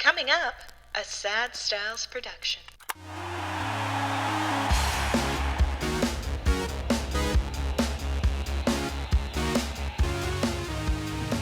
Coming up, a Sad Styles production.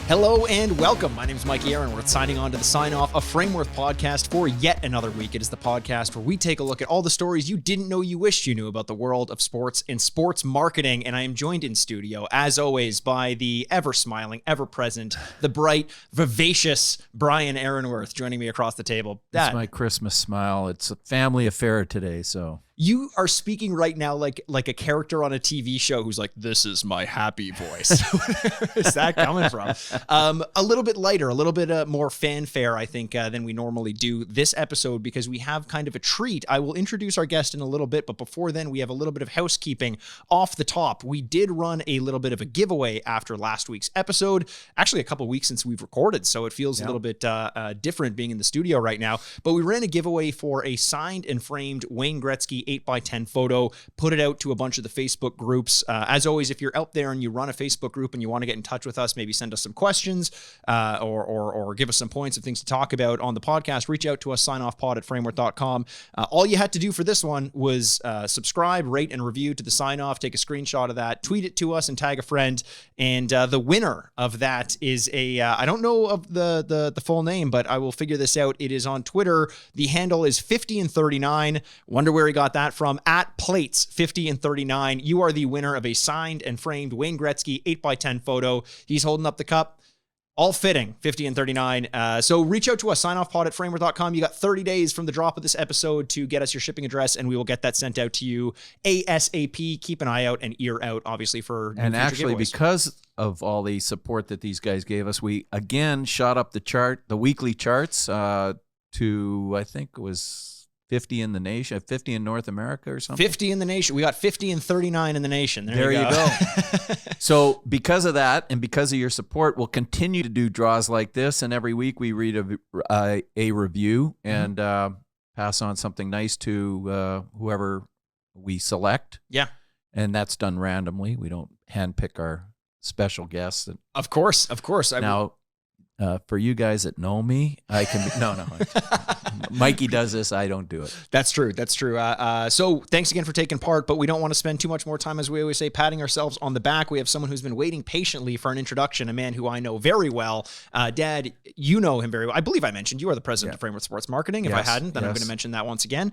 Hello and welcome. My name is Mikey Ehrenworth, signing on to the Sign Off, a Frameworth podcast for yet another week. It is the podcast where we take a look at all the stories you didn't know you wished you knew about the world of sports and sports marketing. And I am joined in studio, as always, by the ever-smiling, ever-present, the bright, vivacious Brian Ehrenworth joining me across the table. That's my Christmas smile. It's a family affair today, so... You are speaking right now like a character on a TV show who's like, this is my happy voice. Where is that coming from? A little bit lighter, a little bit more fanfare, I think, than we normally do this episode because we have kind of a treat. I will introduce our guest in a little bit, but before then, we have a little bit of housekeeping off the top. We did run a little bit of a giveaway after last week's episode. Actually, a couple weeks since we've recorded, so it feels a little bit different being in the studio right now. But we ran a giveaway for a signed and framed Wayne Gretzky 8x10 photo, put it out to a bunch of the Facebook groups. As always, if you're out there and you run a Facebook group and you want to get in touch with us, maybe send us some questions or give us some points of things to talk about on the podcast, reach out to us, signoffpod@frameworth.com. All you had to do for this one was subscribe, rate, and review to the Sign Off, take a screenshot of that, tweet it to us, and tag a friend. And the winner of that is I don't know of the full name, but I will figure this out. It is on Twitter. The handle is 50and39. Wonder where he got that from. At Plates 50and39. You are the winner of a signed and framed Wayne Gretzky 8x10 photo. He's holding up the cup. All fitting, 50and39. So reach out to us, signoffpod@frameworth.com. You got 30 days from the drop of this episode to get us your shipping address, and we will get that sent out to you ASAP. Keep an eye out and ear out, obviously, for and actually, giveaways. because of all the support that these guys gave us, we again shot up the weekly charts to, I think it was 50 in the nation, 50 in North America or something. 50 in the nation. We got 50and39 in the nation. There you go. So because of that and because of your support, we'll continue to do draws like this. And every week we read a review and pass on something nice to whoever we select. Yeah. And that's done randomly. We don't handpick our special guests. Of course. Now, for you guys that know me, I can be, no. Mikey does this. I don't do it. That's true. So thanks again for taking part, but we don't want to spend too much more time, as we always say, patting ourselves on the back. We have someone who's been waiting patiently for an introduction, a man who I know very well. Dad, you know him very well. I believe I mentioned you are the president of Frameworth Sports Marketing. If I hadn't, then I'm going to mention that once again.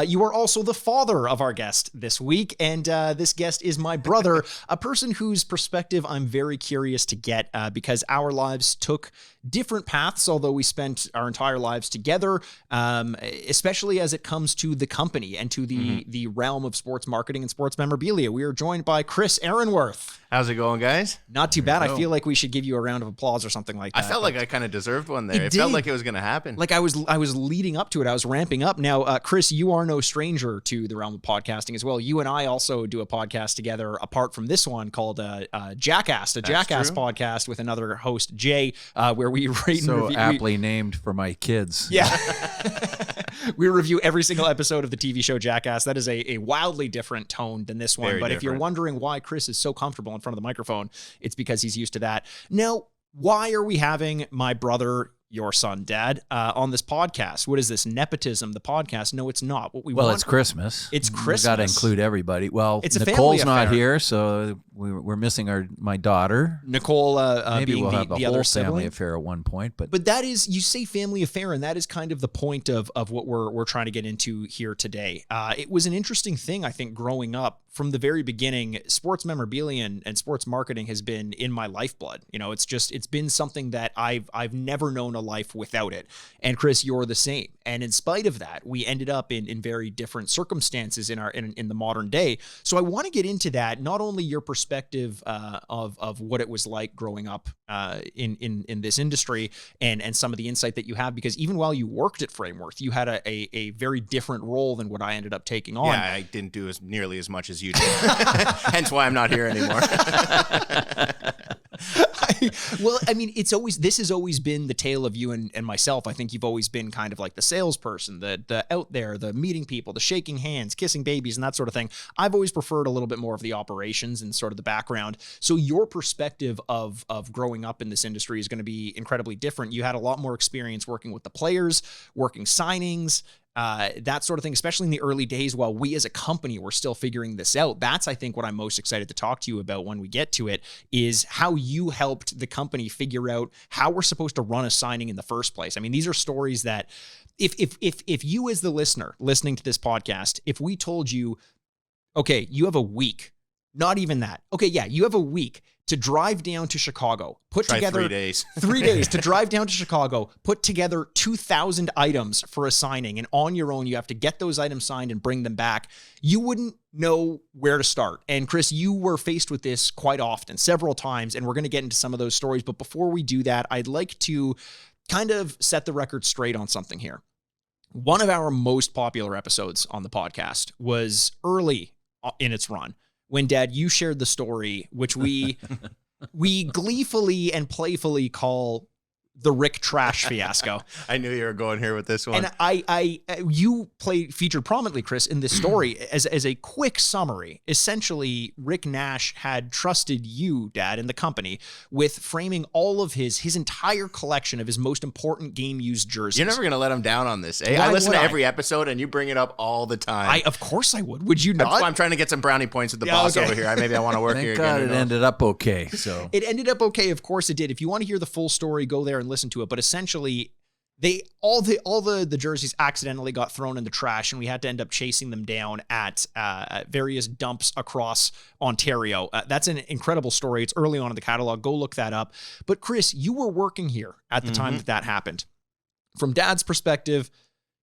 You are also the father of our guest this week, and this guest is my brother, a person whose perspective I'm very curious to get because our lives took different paths, although we spent our entire lives together, especially as it comes to the company and to the realm of sports marketing and sports memorabilia. We are joined by Chris Ehrenworth. How's it going, guys? Not too bad. I feel like we should give you a round of applause or something like that. I felt like I kind of deserved one there. It felt like it was going to happen. Like I was leading up to it. I was ramping up. Now, Chris, you are no stranger to the realm of podcasting as well. You and I also do a podcast together apart from this one called Jackass, Jackass podcast with another host, Jay, where we rate and review. Aptly named for my kids. Yeah. We review every single episode of the TV show Jackass. That is a wildly different tone than this one. But if you're wondering why Chris is so comfortable in front of the microphone, it's because he's used to that. Now, why are we having my brother, your son, Dad, on this podcast? What is this, nepotism, the podcast? No, it's not. What we want. Well, it's Christmas. It's Christmas. We've got to include everybody. Well, it's Nicole's not here, so we're missing my daughter. Nicole maybe being we'll have the a other whole sibling. family affair at one point. But that is, you say family affair, and that is kind of the point of what we're trying to get into here today. It was an interesting thing, I think, growing up. From the very beginning, sports memorabilia and sports marketing has been in my lifeblood. You know, it's been something that I've never known a life without it. And Chris, you're the same. And in spite of that, we ended up in very different circumstances in the modern day. So I want to get into that, not only your perspective of what it was like growing up in this industry and some of the insight that you have, because even while you worked at Frameworth, you had a very different role than what I ended up taking on. Yeah, I didn't do nearly as much as you did. Hence why I'm not here anymore. Well, I mean, this has always been the tale of you and myself. I think you've always been kind of like the salesperson, the out there, the meeting people, the shaking hands, kissing babies, and that sort of thing. I've always preferred a little bit more of the operations and sort of the background. So your perspective of growing up in this industry is going to be incredibly different. You had a lot more experience working with the players, working signings, that sort of thing, especially in the early days while we as a company were still figuring this out. That's, I think, what I'm most excited to talk to you about when we get to it, is how you helped the company figure out how we're supposed to run a signing in the first place. I mean, these are stories that if you as the listener listening to this podcast, if we told you, okay, you have a week, not even that. Okay, yeah, you have a week to drive down to Chicago, put together 3 days. 3 days to drive down to Chicago, put together 2,000 items for a signing, and on your own, you have to get those items signed and bring them back. You wouldn't know where to start. And Chris, you were faced with this quite often, several times, and we're going to get into some of those stories. But before we do that, I'd like to kind of set the record straight on something here. One of our most popular episodes on the podcast was early in its run, when Dad, you shared the story, which we gleefully and playfully call the Rick Trash fiasco. I knew you were going here with this one. And you featured prominently, Chris, in this story as a quick summary. Essentially, Rick Nash had trusted you, Dad, and the company with framing all of his entire collection of his most important game used jerseys. You're never going to let him down on this, eh? Why I listen would to I? every episode and you bring it up all the time. Of course I would. Would you not? That's why I'm trying to get some brownie points with the boss over here. Maybe I want to work Thank here God again. it ended up okay. So It ended up okay. Of course it did. If you want to hear the full story, go there and listen to it. But essentially, all the jerseys accidentally got thrown in the trash, and we had to end up chasing them down at various dumps across Ontario. That's an incredible story. It's early on in the catalog. Go look that up. But Chris, you were working here at the time that happened. From Dad's perspective,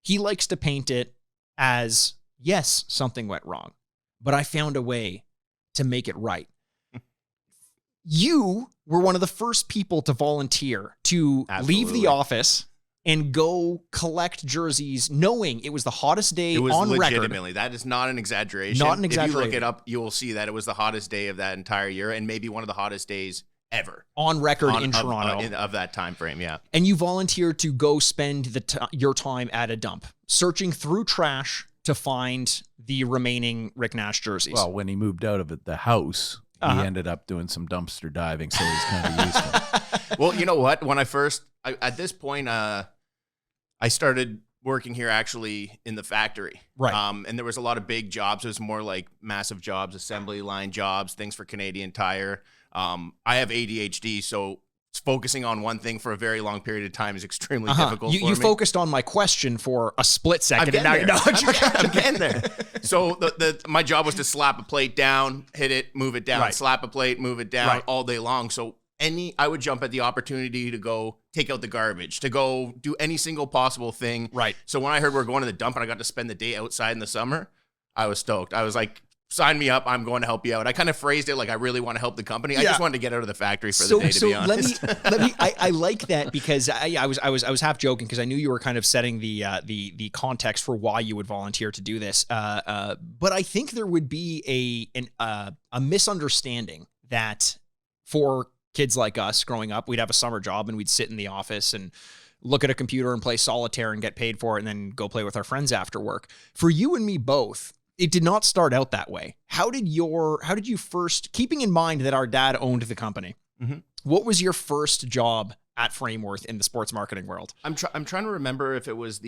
he likes to paint it as, yes, something went wrong, but I found a way to make it right. You were one of the first people to volunteer to leave the office and go collect jerseys, knowing it was the hottest day on record. It was legitimately. That is not an exaggeration. Not an exaggeration. If you look it up, you will see that it was the hottest day of that entire year, and maybe one of the hottest days ever. On record in Toronto. Of that time frame, yeah. And you volunteered to go spend your time at a dump, searching through trash to find the remaining Rick Nash jerseys. well, when he moved out of the house, he ended up doing some dumpster diving, so he's kind of used to it. Well, you know what? When at this point, I started working here actually in the factory. Right. And there was a lot of big jobs. It was more like massive jobs, assembly line jobs, things for Canadian Tire. I have ADHD, so focusing on one thing for a very long period of time is extremely difficult for me. You focused on my question for a split second, and now you're not. I'm getting there. So my job was to slap a plate down, hit it, move it down, Right. slap a plate, move it down Right. all day long. So I would jump at the opportunity to go take out the garbage, to go do any single possible thing. Right. So when I heard we're going to the dump and I got to spend the day outside in the summer, I was stoked. I was like, sign me up. I'm going to help you out. I kind of phrased it like I really want to help the company. I just wanted to get out of the factory for the day, to be honest. let me. I like that because I was half joking because I knew you were kind of setting the context for why you would volunteer to do this. But I think there would be a misunderstanding that for kids like us growing up, we'd have a summer job and we'd sit in the office and look at a computer and play solitaire and get paid for it and then go play with our friends after work. For you and me both, it did not start out that way. How did you first, keeping in mind that our dad owned the company, what was your first job at Frameworth in the sports marketing world? I'm trying to remember if it was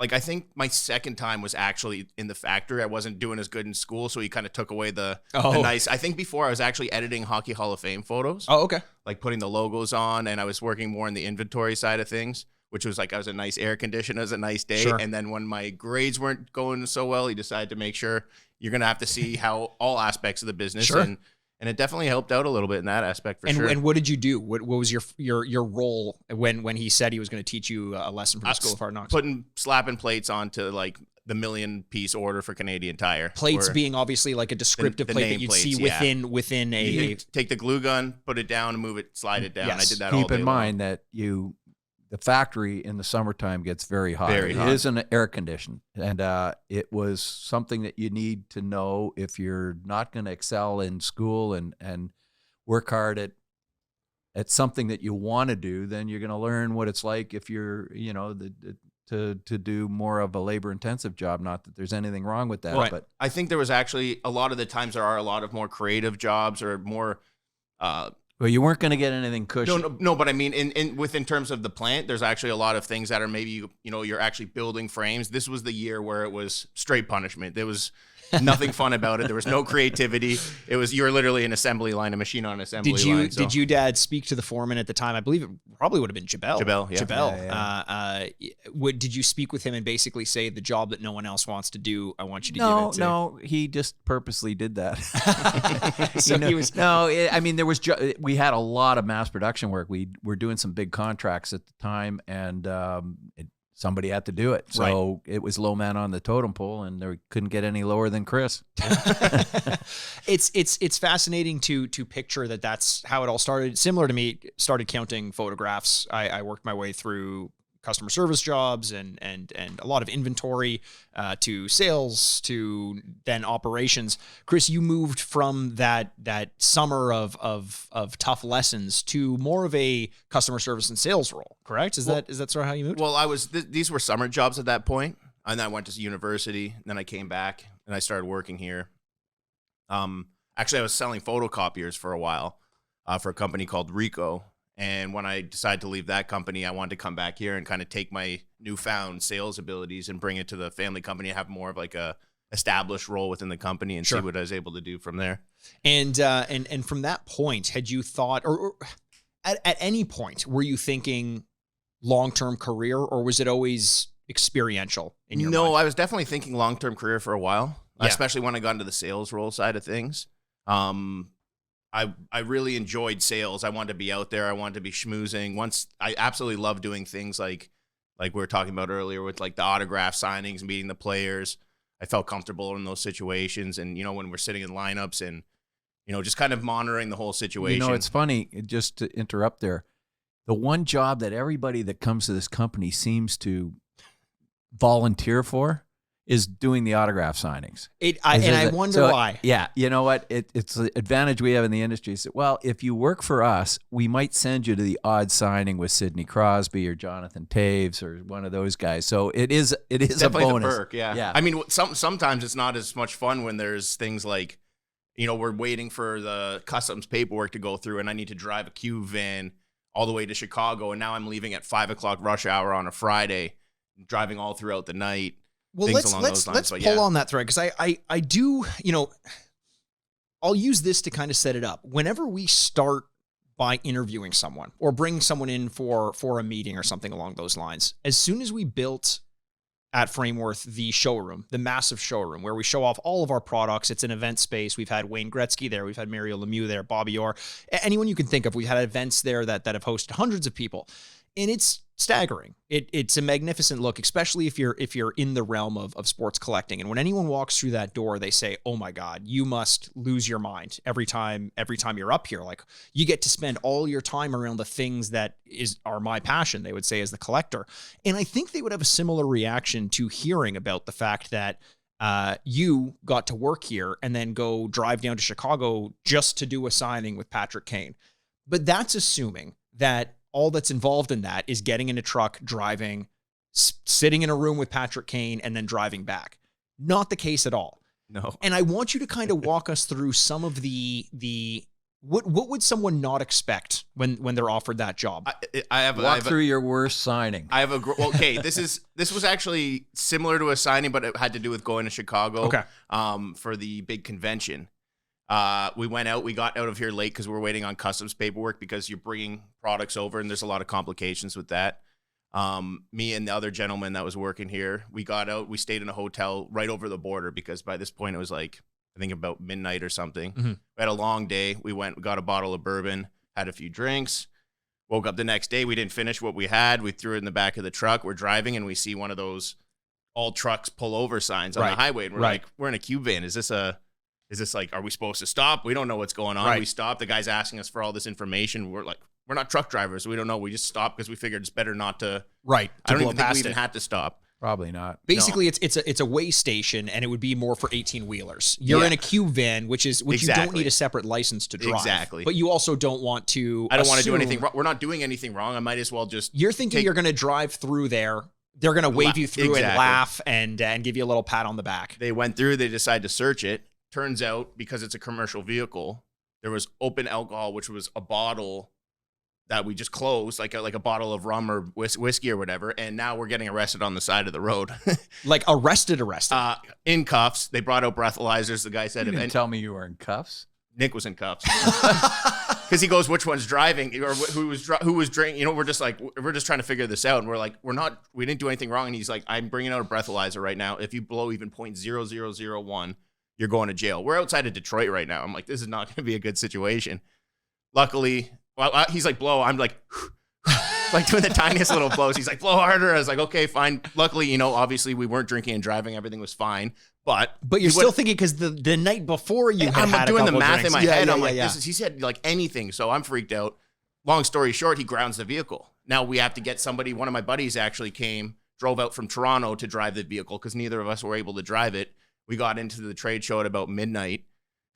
I think my second time was actually in the factory. I wasn't doing as good in school, so he kind of took away the nice. I think before I was actually editing Hockey Hall of Fame photos. Oh, okay. Like putting the logos on, and I was working more in the inventory side of things, which was like I was a nice air conditioner, it was a nice day. Sure. And then when my grades weren't going so well, he decided to make sure you're going to have to see how all aspects of the business. Sure. And it definitely helped out a little bit in that aspect for sure. And what did you do? What was your role when he said he was going to teach you a lesson from the School of Hard Knocks? Slapping plates onto like the 1,000,000-piece order for Canadian Tire. Plates being obviously like a descriptive the plate name that you'd plates, see yeah. within a You take the glue gun, put it down, and move it, slide it down. Yes. I did that all Keep day in mind that the factory in the summertime gets very hot. Very hot. It is an air conditioned, and it was something that you need to know if you're not going to excel in school and work hard at at something that you want to do, then you're going to learn what it's like if you're, to do more of a labor intensive job. Not that there's anything wrong with that, but I think there was actually a lot of the times there are a lot of more creative jobs or more. Well, you weren't going to get anything cushy. No, but I mean, in terms of the plant, there's actually a lot of things that are maybe you're actually building frames. This was the year where it was straight punishment. There was nothing fun about it. There was no creativity. It was you're literally an assembly line, a machine on an assembly line. So. Did you, Dad, speak to the foreman at the time? I believe it probably would have been Jabel. Did you speak with him and basically say the job that no one else wants to do, I want you to give it to? No, he just purposely did that. So he was we had a lot of mass production work. We were doing some big contracts at the time, and somebody had to do it. So It was low man on the totem pole, and they couldn't get any lower than Chris. It's fascinating to picture that's how it all started. Similar to me, started counting photographs. I worked my way through customer service jobs and a lot of inventory to sales to then operations. Chris, you moved from that summer of tough lessons to more of a customer service and sales role, correct? Is that sort of how you moved? Well, these were summer jobs at that point, and then I went to university, and then I came back and I started working here. Actually, I was selling photocopiers for a while for a company called Rico. And when I decided to leave that company, I wanted to come back here and kind of take my newfound sales abilities and bring it to the family company and have more of like a established role within the company and see what I was able to do from there. And from that point, had you thought, or at any point, were you thinking long-term career, or was it always experiential in your mind? No, I was definitely thinking long-term career for a while, especially when I got into the sales role side of things. I really enjoyed sales. I wanted to be out there. I wanted to be schmoozing. I absolutely love doing things like we were talking about earlier with like the autograph signings, meeting the players. I felt comfortable in those situations. And, when we're sitting in lineups and, just kind of monitoring the whole situation. It's funny, just to interrupt there. The one job that everybody that comes to this company seems to volunteer for is doing the autograph signings. I wonder why. Yeah, you know what? It's the advantage we have in the industry. So, well, if you work for us, we might send you to the odd signing with Sidney Crosby or Jonathan Taves or one of those guys. So it is definitely a bonus. The perk, yeah. I mean, sometimes it's not as much fun when there's things like, we're waiting for the customs paperwork to go through, and I need to drive a Q van all the way to Chicago, and now I'm leaving at 5:00 rush hour on a Friday, driving all throughout the night. Well, let's pull on that thread, because I do, I'll use this to kind of set it up. Whenever we start by interviewing someone or bring someone in for a meeting or something along those lines, as soon as we built at Frameworth the showroom, the massive showroom where we show off all of our products, it's an event space. We've had Wayne Gretzky there. We've had Mario Lemieux there, Bobby Orr, anyone you can think of. We've had events there that have hosted hundreds of people. And it's staggering. It's a magnificent look, especially if you're in the realm of sports collecting. And when anyone walks through that door, they say, "Oh my God, you must lose your mind every time you're up here." Like, you get to spend all your time around the things that are my passion, they would say, as the collector. And I think they would have a similar reaction to hearing about the fact that you got to work here and then go drive down to Chicago just to do a signing with Patrick Kane. But that's assuming that all that's involved in that is getting in a truck, driving, sitting in a room with Patrick Kane, and then driving back. Not the case at all. No. And I want you to kind of walk us through some of the what would someone not expect when they're offered that job? Walk through your worst signing. This was actually similar to a signing, but it had to do with going to Chicago. Okay. For the big convention. We went out. We got out of here late because we were waiting on customs paperwork, because you're bringing products over and there's a lot of complications with that. Me and the other gentleman that was working here, we got out. We stayed in a hotel right over the border because by this point it was like, I think about midnight or something. Mm-hmm. We had a long day. We got a bottle of bourbon, had a few drinks, woke up the next day. We didn't finish what we had. We threw it in the back of the truck. We're driving and we see one of those all trucks pull over signs on the highway. And we're like, we're in a Q van. Is this like, are we supposed to stop? We don't know what's going on. Right. We stopped. The guy's asking us for all this information. We're like, we're not truck drivers. We don't know. We just stopped because we figured it's better not to. Right. I don't even think we even had to stop. Probably not. Basically, it's a way station, and it would be more for 18-wheelers. You're Yeah. in a cube van, which you don't Exactly. need a separate license to drive. Exactly. But you also don't want to. I don't want to do assume- anything wrong. We're not doing anything wrong. I might as well just. You're thinking you're going to drive through there. They're going to wave you through and Exactly. laugh and give you a little pat on the back. They went through. They decided to search it. Turns out, because it's a commercial vehicle, there was open alcohol, which was a bottle that we just closed, like a bottle of rum or whiskey or whatever. And now we're getting arrested on the side of the road. Like arrested. In cuffs. They brought out breathalyzers. The guy said, You didn't tell me you were in cuffs. Nick was in cuffs. Because he goes, which one's driving or who was drinking? You know, we're just trying to figure this out. And we're like, we didn't do anything wrong. And he's like, I'm bringing out a breathalyzer right now. If you blow even 0.0001, you're going to jail. We're outside of Detroit right now. I'm like, this is not going to be a good situation. Luckily, he's like, blow. I'm like, like doing the tiniest little blows. He's like, blow harder. I was like, okay, fine. Luckily, obviously we weren't drinking and driving. Everything was fine. But you're still thinking because the night before you I'm had doing a the couple math drinks. in my Yeah, head. yeah, I'm yeah, like, yeah. he said like anything. So I'm freaked out. Long story short, he grounds the vehicle. Now we have to get somebody. One of my buddies actually drove out from Toronto to drive the vehicle because neither of us were able to drive it. We got into the trade show at about midnight,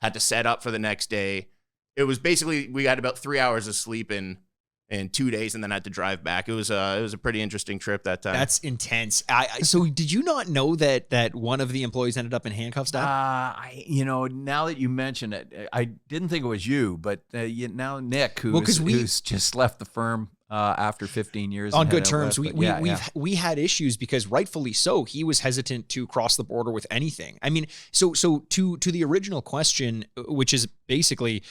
had to set up for the next day. It was basically, we had about 3 hours of sleep in 2 days and then had to drive back. It was a pretty interesting trip that time. That's intense. So did you not know that one of the employees ended up in handcuffs, Dad? Now that you mention it, I didn't think it was you, but now Nick, who's just left the firm after 15 years on and good had terms. left, We had issues because rightfully so, he was hesitant to cross the border with anything. I mean, so to the original question, which is basically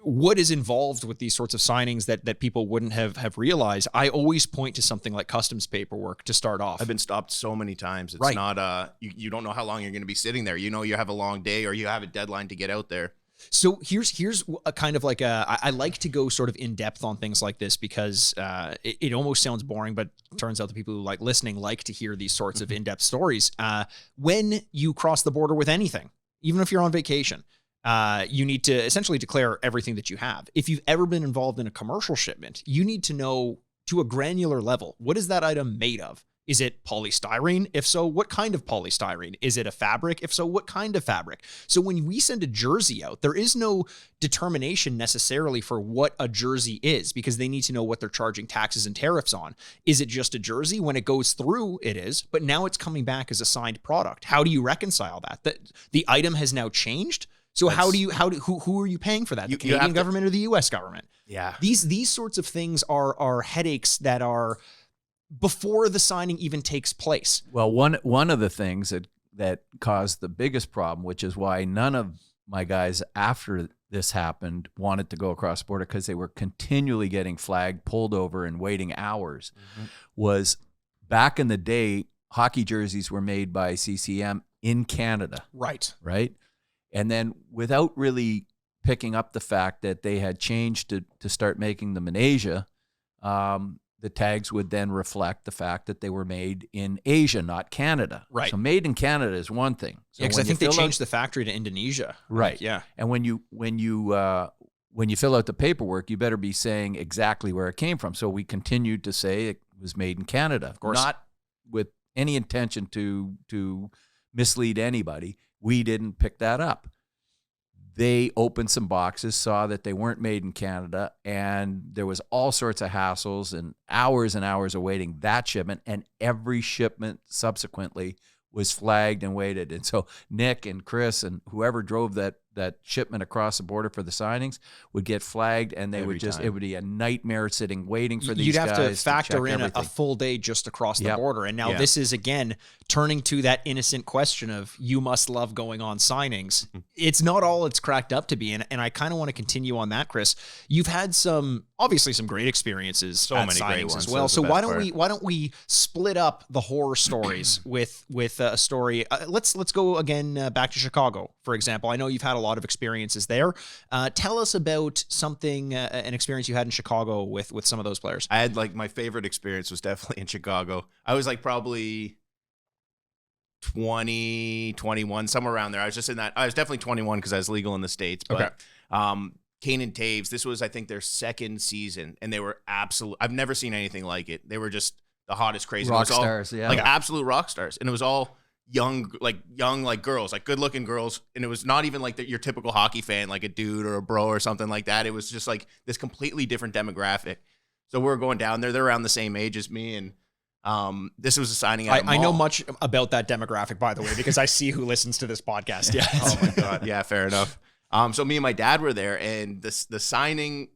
what is involved with these sorts of signings that people wouldn't have realized, I always point to something like customs paperwork to start off. I've been stopped so many times. It's Right. not you don't know how long you're going to be sitting there. You have a long day or you have a deadline to get out there. So here's a kind of like I like to go sort of in depth on things like this because it almost sounds boring, but it turns out the people who like listening like to hear these sorts of in-depth stories. When you cross the border with anything, even if you're on vacation, you need to essentially declare everything that you have. If you've ever been involved in a commercial shipment, you need to know to a granular level, what is that item made of? Is it polystyrene? If so, what kind of polystyrene? Is it a fabric? If so, what kind of fabric? So when we send a jersey out, there is no determination necessarily for what a jersey is because they need to know what they're charging taxes and tariffs on. Is it just a jersey? When it goes through, it is, but now it's coming back as a signed product. How do you reconcile that? The item has now changed. So who are you paying for that? The Canadian government or the US government? Yeah. These sorts of things are headaches that are before the signing even takes place. Well, one of the things that caused the biggest problem, which is why none of my guys after this happened wanted to go across the border because they were continually getting flagged, pulled over, and waiting hours, was back in the day, hockey jerseys were made by CCM in Canada. Right. And then without really picking up the fact that they had changed to start making them in Asia, the tags would then reflect the fact that they were made in Asia, not Canada. Right. So made in Canada is one thing. So because I think they changed the factory to Indonesia. Right. Yeah. And when you fill out the paperwork, you better be saying exactly where it came from. So we continued to say it was made in Canada, of course, not with any intention to mislead anybody. We didn't pick that up. They opened some boxes, saw that they weren't made in Canada, and there was all sorts of hassles and hours awaiting that shipment, and every shipment subsequently was flagged and waited. And so Nick and Chris and whoever drove that shipment across the border for the signings would get flagged, and it would be a nightmare sitting waiting for these guys. You'd have to factor in everything. a full day just across the border. And now this is, again, turning to that innocent question of you must love going on signings. It's not all it's cracked up to be. And I kind of want to continue on that, Chris. You've had obviously some great experiences at many signings great ones. as well. Those So are the why best don't we split up the horror stories with a story? Let's go again back to Chicago, for example. I know you've had a lot of experiences there. Tell us about something, an experience you had in Chicago with some of those players. I had my favorite experience was definitely in Chicago. I was probably 20, 21, somewhere around there. I was just in that. I was definitely 21 because I was legal in the States. But Kane and Taves, this was, I think, their second season, and they were absolute. I've never seen anything like it. They were just the hottest, crazy. Rock it was all, stars, yeah. like absolute rock stars, and it was all young like girls, like good looking girls, and it was not even like your typical hockey fan, like a dude or a bro or something like that. It was just like this completely different demographic. So we were going down there. They're around the same age as me, and this was a signing at a mall. I know much about that demographic, by the way, because I see who listens to this podcast. Yeah. Oh my god. Yeah, fair enough. So me and my dad were there, and the signing,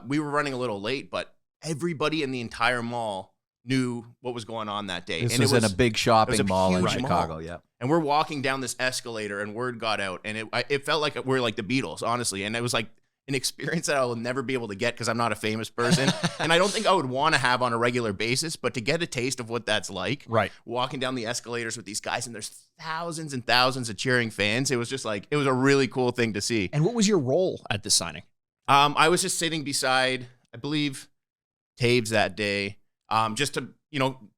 we were running a little late, but everybody in the entire mall knew what was going on that day. This and was in a big shopping mall in huge Chicago. mall. Yeah. And we're walking down this escalator, and word got out, and it felt like we're like the Beatles, honestly. And it was like an experience that I will never be able to get because I'm not a famous person. And I don't think I would want to have on a regular basis, but to get a taste of what that's like, Right. walking down the escalators with these guys, and there's thousands and thousands of cheering fans. It was just like, it was a really cool thing to see. And what was your role at this signing? I was just sitting beside, I believe, Taves that day, just to,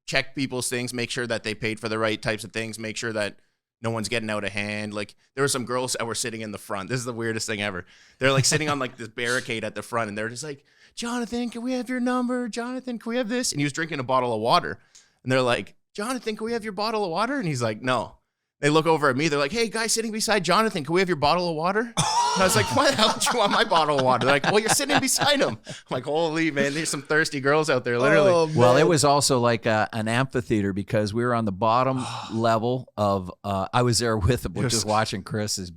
check people's things, make sure that they paid for the right types of things, make sure that no one's getting out of hand. Like, there were some girls that were sitting in the front. This is the weirdest thing ever. They're like sitting on like this barricade at the front, and they're just like, Jonathan, can we have your number? Jonathan, can we have this? And he was drinking a bottle of water. And they're like, Jonathan, can we have your bottle of water? And he's like, no. They look over at me. They're like, hey, guy sitting beside Jonathan, can we have your bottle of water? And I was like, why the hell do you want my bottle of water? They're like, well, you're sitting beside him. I'm like, holy, man, there's some thirsty girls out there, literally. Oh, Well, it was also like an amphitheater because we were on the bottom level of. I was there with him, just watching Chris. His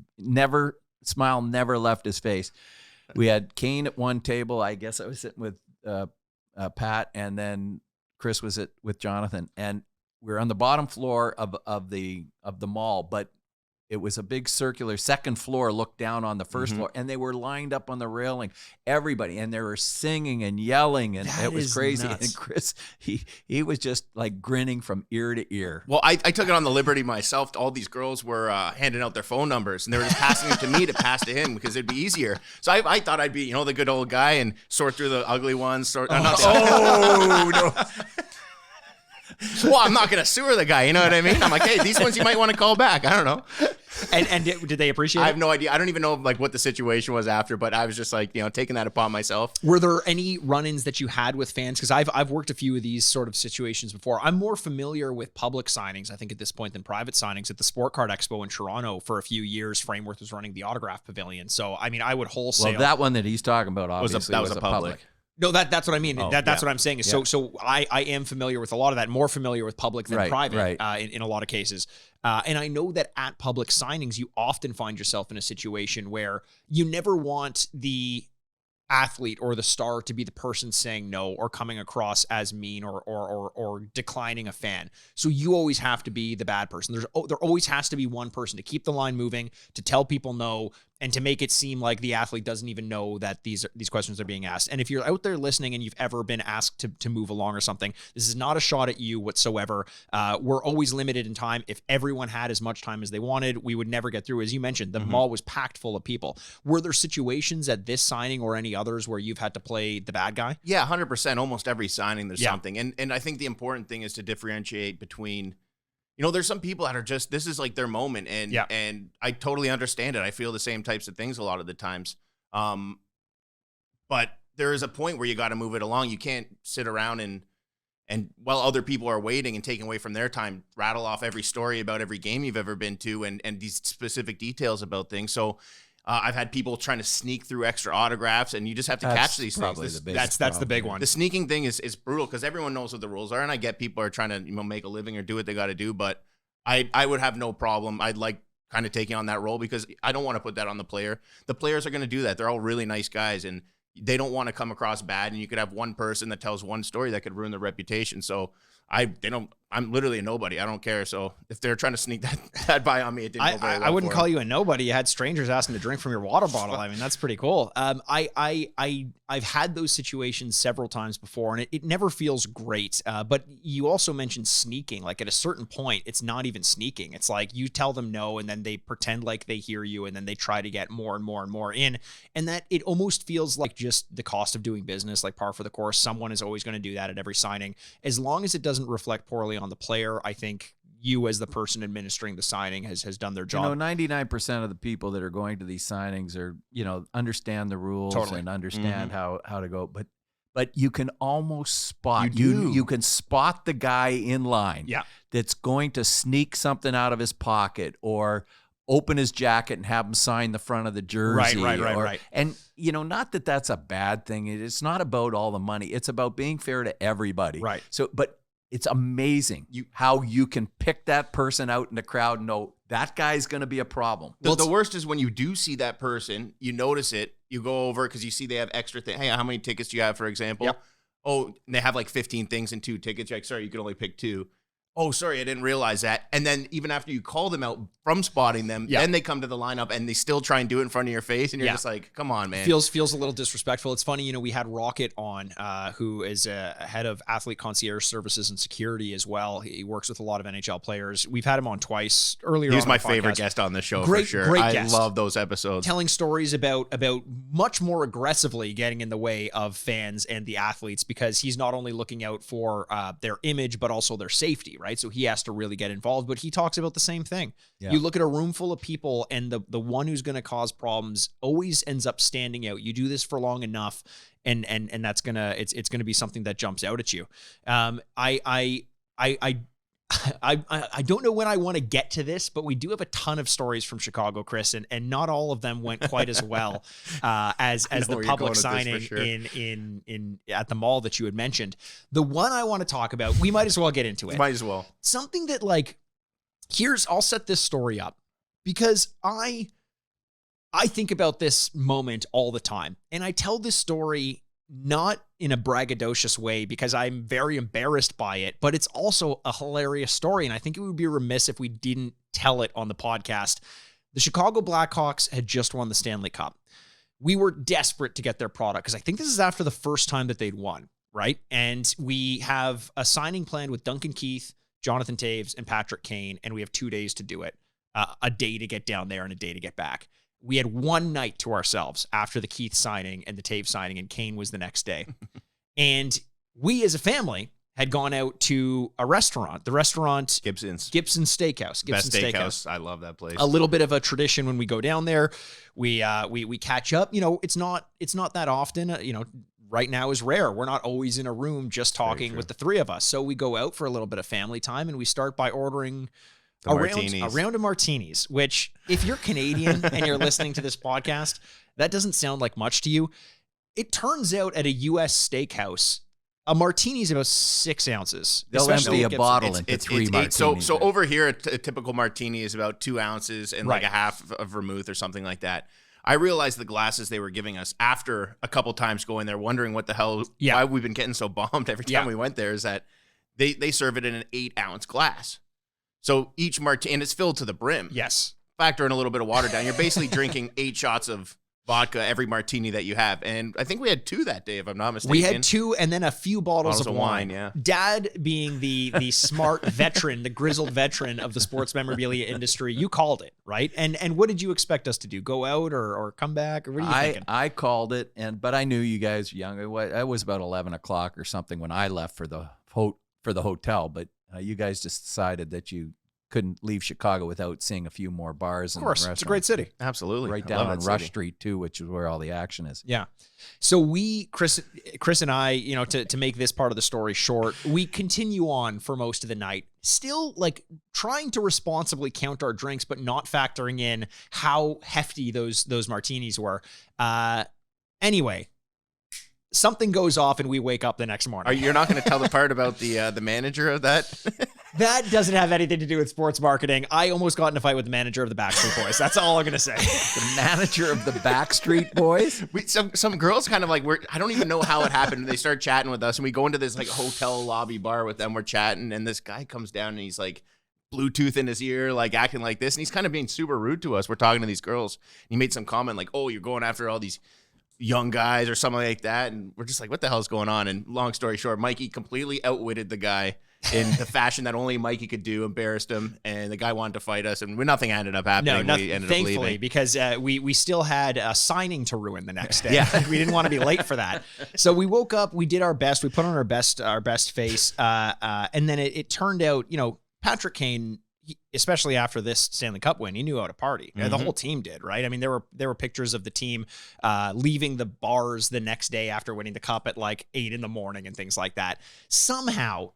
smile never left his face. We had Kane at one table. I guess I was sitting with Pat, and then Chris was with Jonathan, and we were on the bottom floor of the mall, but it was a big circular second floor, looked down on the first floor, and they were lined up on the railing, everybody, and they were singing and yelling, and it was crazy. Nuts. And Chris, he was just like grinning from ear to ear. Well, I took it on the liberty myself. All these girls were handing out their phone numbers, and they were just passing them to me to pass to him because it'd be easier. So I thought I'd be, the good old guy and sort through the ugly ones. No. Well, I'm not going to sewer the guy. You know what I mean? I'm like, hey, these ones you might want to call back. I don't know. And did they appreciate it? I have no idea. I don't even know like what the situation was after, but I was just like, taking that upon myself. Were there any run-ins that you had with fans? Because I've worked a few of these sort of situations before. I'm more familiar with public signings, I think, at this point than private signings. At the Sport Card Expo in Toronto for a few years, Frameworth was running the autograph pavilion. So, I mean, I would wholesale. Well, that one that he's talking about obviously was a public. No, that's what I mean. Oh, that's what I'm saying. So I am familiar with a lot of that, more familiar with public than private in a lot of cases. And I know that at public signings, you often find yourself in a situation where you never want the athlete or the star to be the person saying no or coming across as mean or declining a fan. So you always have to be the bad person. There always has to be one person to keep the line moving, to tell people no, and to make it seem like the athlete doesn't even know that these questions are being asked. And if you're out there listening and you've ever been asked to move along or something, this is not a shot at you whatsoever. We're always limited in time. If everyone had as much time as they wanted, we would never get through. As you mentioned, the mall was packed full of people. Were there situations at this signing or any others where you've had to play the bad guy? Yeah, 100%. Almost every signing, there's something. And I think the important thing is to differentiate between, there's some people that are just, this is like their moment. And I totally understand it. I feel the same types of things a lot of the times. But there is a point where you got to move it along. You can't sit around and while other people are waiting and taking away from their time, rattle off every story about every game you've ever been to and these specific details about things. So I've had people trying to sneak through extra autographs, and you just have to catch these things. That's the big one. The sneaking thing is brutal because everyone knows what the rules are, and I get people are trying to make a living or do what they got to do, but I would have no problem. I'd like kind of taking on that role because I don't want to put that on the player. The players are going to do that. They're all really nice guys, and they don't want to come across bad, and you could have one person that tells one story that could ruin their reputation. So I'm literally a nobody. I don't care. So if they're trying to sneak that by on me, it didn't go very well. I wouldn't call you a nobody. You had strangers asking to drink from your water bottle. I mean, that's pretty cool. I've had those situations several times before, and it never feels great. But you also mentioned sneaking. Like at a certain point, it's not even sneaking. It's like you tell them no, and then they pretend like they hear you, and then they try to get more and more and more in. And that it almost feels like just the cost of doing business, like par for the course. Someone is always going to do that at every signing. As long as it doesn't reflect poorly on the player, I think you as the person administering the signing has done their job. 99% of the people that are going to these signings are, understand the rules and understand how to go. But but you can almost spot. You do. You can spot the guy in line Yeah. that's going to sneak something out of his pocket or open his jacket and have him sign the front of the jersey. Right. And, not that that's a bad thing. It's not about all the money. It's about being fair to everybody. Right. So, but it's amazing how you can pick that person out in the crowd and know that guy's going to be a problem. The worst is when you do see that person, you notice it, you go over because you see they have extra things. Hey, how many tickets do you have, for example? Yep. Oh, and they have like 15 things and 2 tickets. You're like, sorry, you can only pick 2. Oh, sorry, I didn't realize that. And then even after you call them out from spotting them, then they come to the lineup and they still try and do it in front of your face. And you're just like, come on, man. Feels a little disrespectful. It's funny, we had Rocket on, who is a head of athlete concierge services and security as well. He works with a lot of NHL players. We've had him on twice earlier. He was on my the favorite podcast. guest on the show Great for sure. great I guest. love those episodes. Telling stories about much more aggressively getting in the way of fans and the athletes, because he's not only looking out for their image, but also their safety, right? So he has to really get involved, but he talks about the same thing. Yeah. You look at a room full of people and the one who's going to cause problems always ends up standing out. You do this for long enough and that's it's gonna be something that jumps out at you. I don't know when I want to get to this, but we do have a ton of stories from Chicago, Chris, and not all of them went quite as well as the public signing in at the mall that you had mentioned. The one I want to talk about, we might as well get into it. Might as well. Something that I'll set this story up because I think about this moment all the time, and I tell this story not in a braggadocious way because I'm very embarrassed by it, but it's also a hilarious story. And I think it would be remiss if we didn't tell it on the podcast. The Chicago Blackhawks had just won the Stanley Cup. We were desperate to get their product because I think this is after the first time that they'd won, right? And we have a signing plan with Duncan Keith, Jonathan Toews, and Patrick Kane, and we have 2 days to do it, a day to get down there and a day to get back. We had one night to ourselves after the Keith signing and the Toews signing, and Kane was the next day. And we as a family had gone out to a restaurant, the restaurant Gibson Steakhouse. Best steakhouse. I love that place. A little bit of a tradition when we go down there. We catch up. It's not that often. Right now is rare. We're not always in a room just talking with the three of us. So we go out for a little bit of family time, and we start by ordering a round of martinis, which if you're Canadian and you're listening to this podcast, that doesn't sound like much to you. It turns out at a U.S. steakhouse, a martini is about 6 ounces. They'll empty a bottle into 3 martinis. So over here, a typical martini is about 2 ounces and like a half of vermouth or something like that. I realized the glasses they were giving us after a couple times going there, wondering what the hell, why we've been getting so bombed every time we went there, is that they serve it in an 8-ounce glass. So each martini, and it's filled to the brim. Yes. Factor in a little bit of water down. You're basically drinking 8 shots of vodka every martini that you have. And I think we had 2 that day, if I'm not mistaken. We had 2 and then a few bottles of wine. Yeah. Dad, being the smart veteran, the grizzled veteran of the sports memorabilia industry, you called it, right? And what did you expect us to do? Go out or come back? Or what are you thinking? I called it, but I knew you guys were young. It was about 11 o'clock or something when I left for the hotel, but you guys just decided that you couldn't leave Chicago without seeing a few more bars. Of course, it's a great city. Absolutely. Right down on Rush Street too, which is where all the action is. Yeah. So Chris and I, to make this part of the story short, we continue on for most of the night, still trying to responsibly count our drinks, but not factoring in how hefty those martinis were. Anyway, something goes off and we wake up the next morning. You're not going to tell the part about the manager of that? That doesn't have anything to do with sports marketing. I almost got in a fight with the manager of the Backstreet Boys. That's all I'm going to say. The manager of the Backstreet Boys? Some girls kind of I don't even know how it happened. They start chatting with us, and we go into this hotel lobby bar with them. We're chatting, and this guy comes down, and he's Bluetooth in his ear, acting like this. And he's kind of being super rude to us. We're talking to these girls. He made some comment oh, you're going after all these young guys or something like that. And we're just what the hell's going on? And long story short, Mikey completely outwitted the guy in the fashion that only Mikey could do, embarrassed him, and the guy wanted to fight us, and nothing ended up happening. No, we ended thankfully, up leaving. because we still had a signing to ruin the next day. Yeah. We didn't want to be late for that. So we woke up, we did our best, we put on our best face, and then it turned out, Patrick Kane, especially after this Stanley Cup win, he knew how to party. Mm-hmm. The whole team did, right? I mean, there were pictures of the team leaving the bars the next day after winning the cup at like 8 a.m. and things like that. Somehow,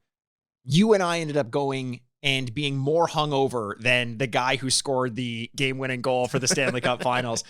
you and I ended up going and being more hungover than the guy who scored the game-winning goal for the Stanley Cup Finals.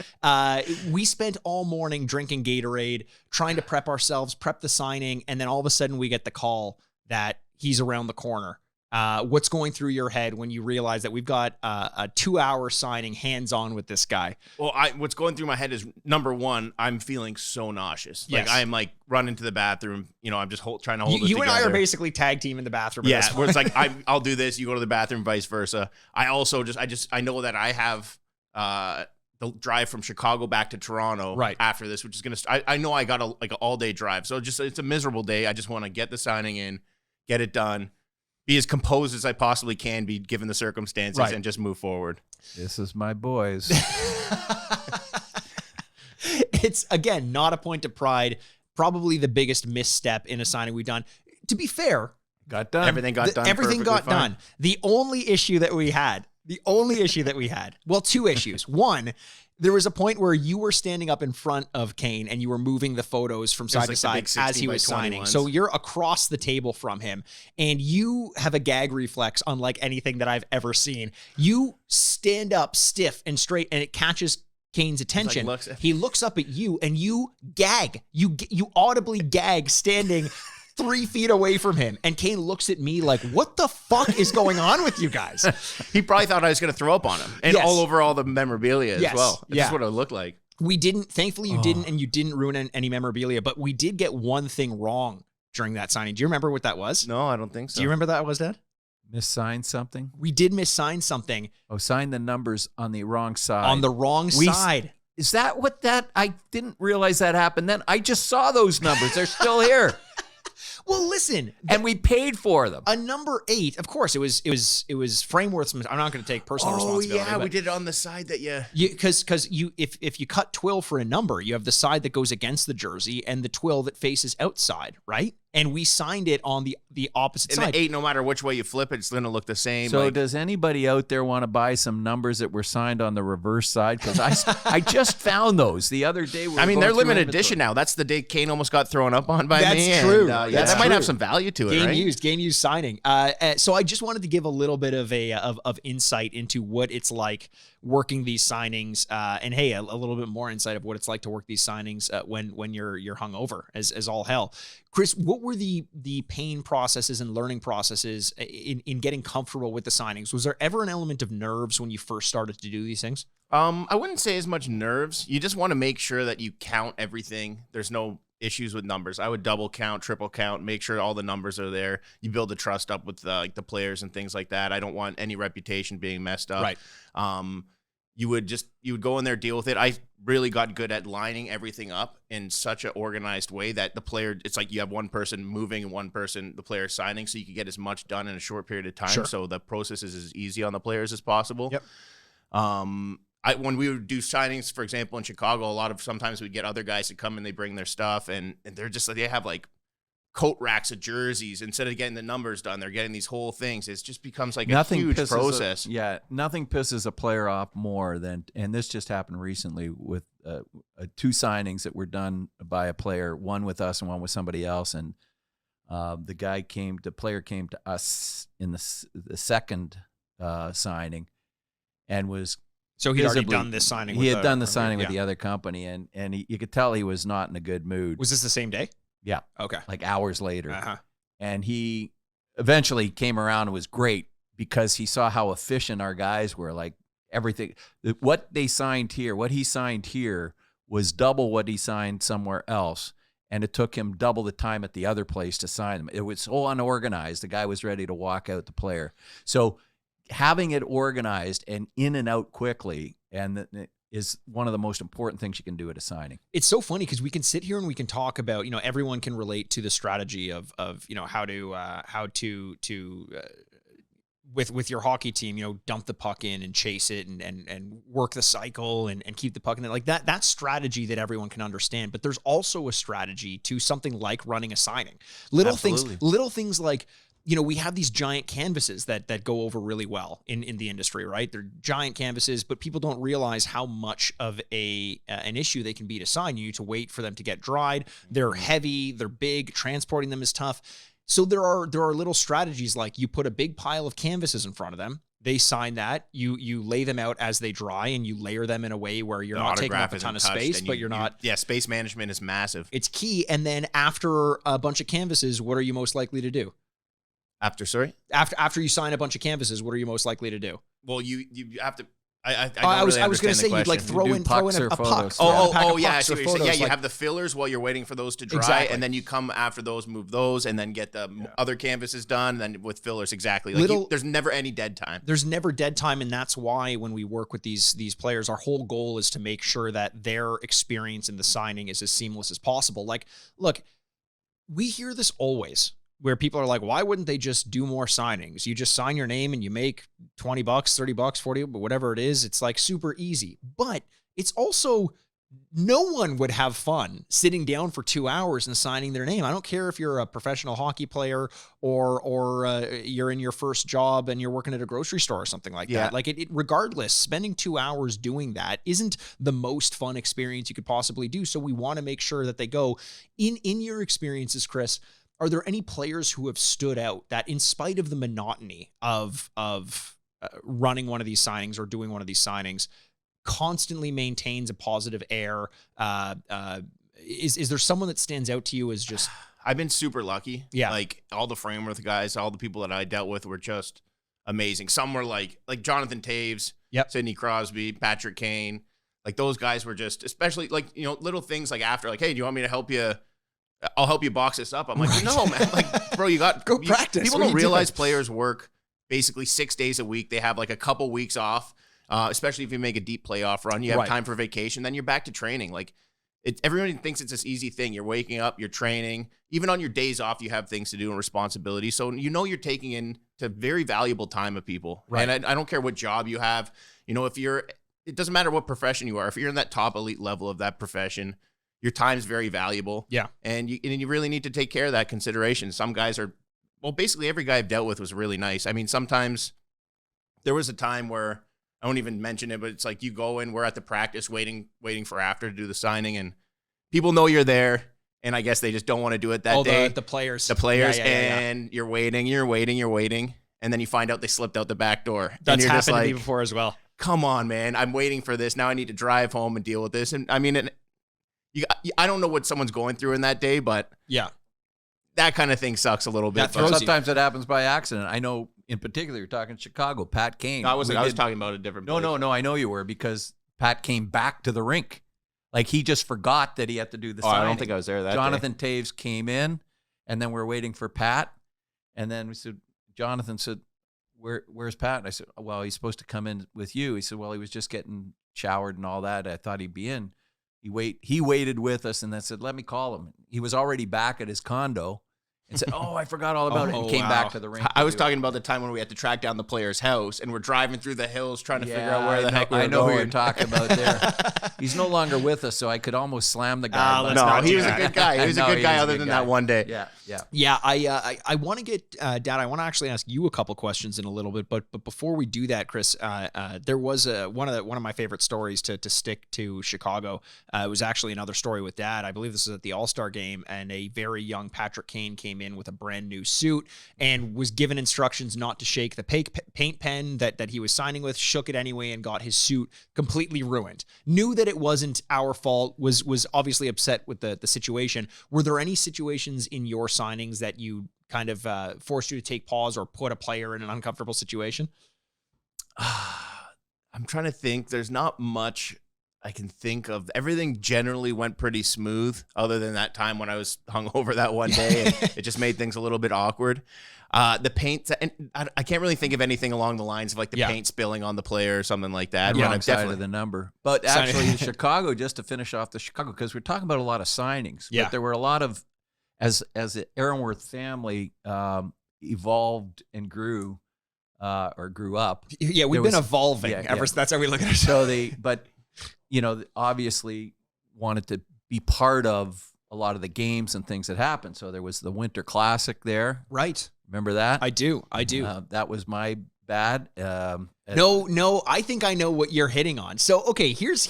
We spent all morning drinking Gatorade, trying to prep ourselves, prep the signing, and then all of a sudden we get the call that he's around the corner. What's going through your head when you realize that we've got a 2-hour signing hands-on with this guy? Well, what's going through my head is, number one, I'm feeling so nauseous. Yes. Like I'm like running to the bathroom. I'm just trying to hold it You together. and I are basically tag team in the bathroom. Yeah, where it's like I'll do this, you go to the bathroom, vice versa. I also I know that I have the drive from Chicago back to Toronto right after this, which is gonna. I know I got an all-day drive, so it's a miserable day. I just want to get the signing in, get it done, be as composed as I possibly can be given the circumstances, and just move forward. This is my boys. It's, again, not a point of pride. Probably the biggest misstep in a signing we've done. To be fair, got done. Everything got done. Everything got done. The only issue that we had, well, 2 issues. One, there was a point where you were standing up in front of Kane and you were moving the photos from side to side as he was signing. So you're across the table from him and you have a gag reflex unlike anything that I've ever seen. You stand up stiff and straight and it catches Kane's attention. He looks up at you and you gag. You audibly gag standing 3 feet away from him. And Kane looks at me like, what the fuck is going on with you guys? He probably thought I was going to throw up on him and all over all the memorabilia as well. That's what it looked like. We didn't, thankfully you didn't, and you didn't ruin any memorabilia, but we did get one thing wrong during that signing. Do you remember what that was? No, I don't think so. Do you remember that was, Dad? Missigned something? We did missign something. Oh, signed the numbers on the wrong side. On the wrong side. Is that what that? I didn't realize that happened then. I just saw those numbers. They're still here. Well, listen, and we paid for them. A number 8, of course, it was Frameworth's. I'm not going to take personal responsibility. Oh yeah, we did it on the side that because if you cut twill for a number, you have the side that goes against the jersey and the twill that faces outside, right? And we signed it on the opposite side. And the 8, no matter which way you flip it, it's going to look the same. So does anybody out there want to buy some numbers that were signed on the reverse side? Because I just found those the other day. They're limited edition now. That's the day Kane almost got thrown up on by me. That's true. That might have some value to it, right? Game used signing. So I just wanted to give a little bit of insight into what it's like working these signings, and hey, a little bit more insight of what it's like to work these signings when you're hungover as all hell. Chris, what were the pain processes and learning processes in getting comfortable with the signings? Was there ever an element of nerves when you first started to do these things? I wouldn't say as much nerves. You just want to make sure that you count everything. There's no issues with numbers. I would double count, triple count, make sure all the numbers are there. You build the trust up with the players and things like that. I don't want any reputation being messed up. Right. You would go in there, deal with it. I really got good at lining everything up in such an organized way that the player, it's like you have one person moving and one person, the player signing, so you can get as much done in a short period of time. Sure. So the process is as easy on the players as possible. Yep. When we would do signings, for example, in Chicago, sometimes we'd get other guys to come and they bring their stuff and they're just like, they have like coat racks of jerseys. Instead of getting the numbers done, they're getting these whole things. It just becomes like a huge process. Nothing pisses a player off more than, and this just happened recently with 2 signings that were done by a player, one with us and one with somebody else. And the player came to us in the second signing and was, so he'd already done this signing. He had done the signing with the other company, and you could tell he was not in a good mood. Was this the same day? Yeah. Okay. Like hours later. Uh-huh. And he eventually came around and was great because he saw how efficient our guys were. Like everything, what he signed here was double what he signed somewhere else. And it took him double the time at the other place to sign them. It was so unorganized. The guy was ready to walk out the player. So having it organized and in and out quickly is one of the most important things you can do at a signing. It's so funny because we can sit here and we can talk about, everyone can relate to the strategy of how to with your hockey team, dump the puck in and chase it and work the cycle and keep the puck in it. Like that strategy that everyone can understand. But there's also a strategy to something like running a signing. Little things like we have these giant canvases that go over really well in the industry, right? They're giant canvases, but people don't realize how much of an issue they can be to sign. You need to wait for them to get dried. They're heavy, they're big, transporting them is tough. So there are little strategies, like you put a big pile of canvases in front of them. They sign that. You lay them out as they dry, and you layer them in a way where you're not taking up a ton of space, but you're not. Yeah, space management is massive. It's key. And then after a bunch of canvases, what are you most likely to do? After you sign a bunch of canvases, what are you most likely to do? Well, you have to. I was going to say you'd like throw in a puck. Oh yeah, I see what you're saying. Yeah, you have the fillers while you're waiting for those to dry, Exactly. and then you come after those, move those, and then get the other canvases done. And then with fillers, exactly. There's never any dead time. There's never dead time, and that's why when we work with these players, our whole goal is to make sure that their experience in the signing is as seamless as possible. Like, look, we hear this always, where people are like, why wouldn't they just do more signings? You just sign your name and you make $20, $30, 40, but whatever it is, it's like super easy. But it's also, no one would have fun sitting down for 2 hours and signing their name. I don't care if you're a professional hockey player or you're in your first job and you're working at a grocery store or something like that. Like regardless, spending 2 hours doing that isn't the most fun experience you could possibly do. So we want to make sure that they go in your experiences, Chris. Are there any players who have stood out that, in spite of the monotony of running one of these signings or doing one of these signings, constantly maintains a positive air? Is there someone that stands out to you as just? I've been super lucky. Yeah. Like all the Frameworth guys, all the people that I dealt with were just amazing. Some were like Jonathan Taves, Sidney Crosby, Patrick Kane. Like those guys were just, especially like, little things like after, like, hey, do you want me to help you? I'll help you box this up. I'm like, no, man. Like, bro, you got go practice. People don't realize players work basically 6 days a week. They have like a couple weeks off, especially if you make a deep playoff run. You have time for vacation. Then you're back to training. Like, everybody thinks it's this easy thing. You're waking up, you're training. Even on your days off, you have things to do and responsibilities. So you're taking into very valuable time of people. Right. And I don't care what job you have. It doesn't matter what profession you are. If you're in that top elite level of that profession, your time is very valuable. Yeah. And you really need to take care of that consideration. Some guys are, basically every guy I've dealt with was really nice. I mean, sometimes there was a time where, I won't even mention it, but it's like you go in, we're at the practice waiting for after to do the signing, and people know you're there, and I guess they just don't want to do it that day. The players. And you're waiting, and then you find out they slipped out the back door. That's happened to me before as well. Come on, man. I'm waiting for this. Now I need to drive home and deal with this. And I mean, I don't know what someone's going through in that day, but that kind of thing sucks a little bit. Sometimes it happens by accident. I know in particular, you're talking Chicago, Pat Kane. I was talking about a different place. No, I know you were, because Pat came back to the rink. Like, he just forgot that he had to do the signing. I don't think I was there that Jonathan Taves came in, and then we're waiting for Pat. And then Jonathan said, where's Pat? And I said, well, he's supposed to come in with you. He said, well, he was just getting showered and all that. I thought he'd be in. He waited with us and then said, let me call him. He was already back at his condo and said, I forgot all about it, and came back to the rink. I was talking about the time when we had to track down the player's house, and we're driving through the hills trying to figure out where the heck we were going. I know who you're talking about there. He's no longer with us, so I could almost slam the guy. No, he was a good guy. He was a good guy other than that one day. Yeah. I want to get, Dad, I want to actually ask you a couple questions in a little bit, but before we do that, Chris, there was one of my favorite stories to stick to Chicago. It was actually another story with Dad. I believe this was at the All-Star game, and a very young Patrick Kane came in with a brand new suit and was given instructions not to shake the paint pen that he was signing with, shook it anyway, and got his suit completely ruined. Knew that it wasn't our fault, was obviously upset with the situation. Were there any situations in your signings that you kind of forced you to take pause or put a player in an uncomfortable situation? I'm trying to think. There's not much I can think of. Everything generally went pretty smooth, other than that time when I was hungover that one day, and it just made things a little bit awkward. The paint, and I can't really think of anything along the lines of like the paint spilling on the player or something like that. Wrong side of the number. But actually, Chicago, just to finish off the Chicago, because we're talking about a lot of signings, but there were a lot of, as the Ehrenworth family evolved and grew up. Yeah, we've been evolving ever since. That's how we look at it. So obviously wanted to be part of a lot of the games and things that happened. So there was the Winter Classic there. Right. Remember that? I do. That was my bad. No, I think I know what you're hitting on. So, okay, here's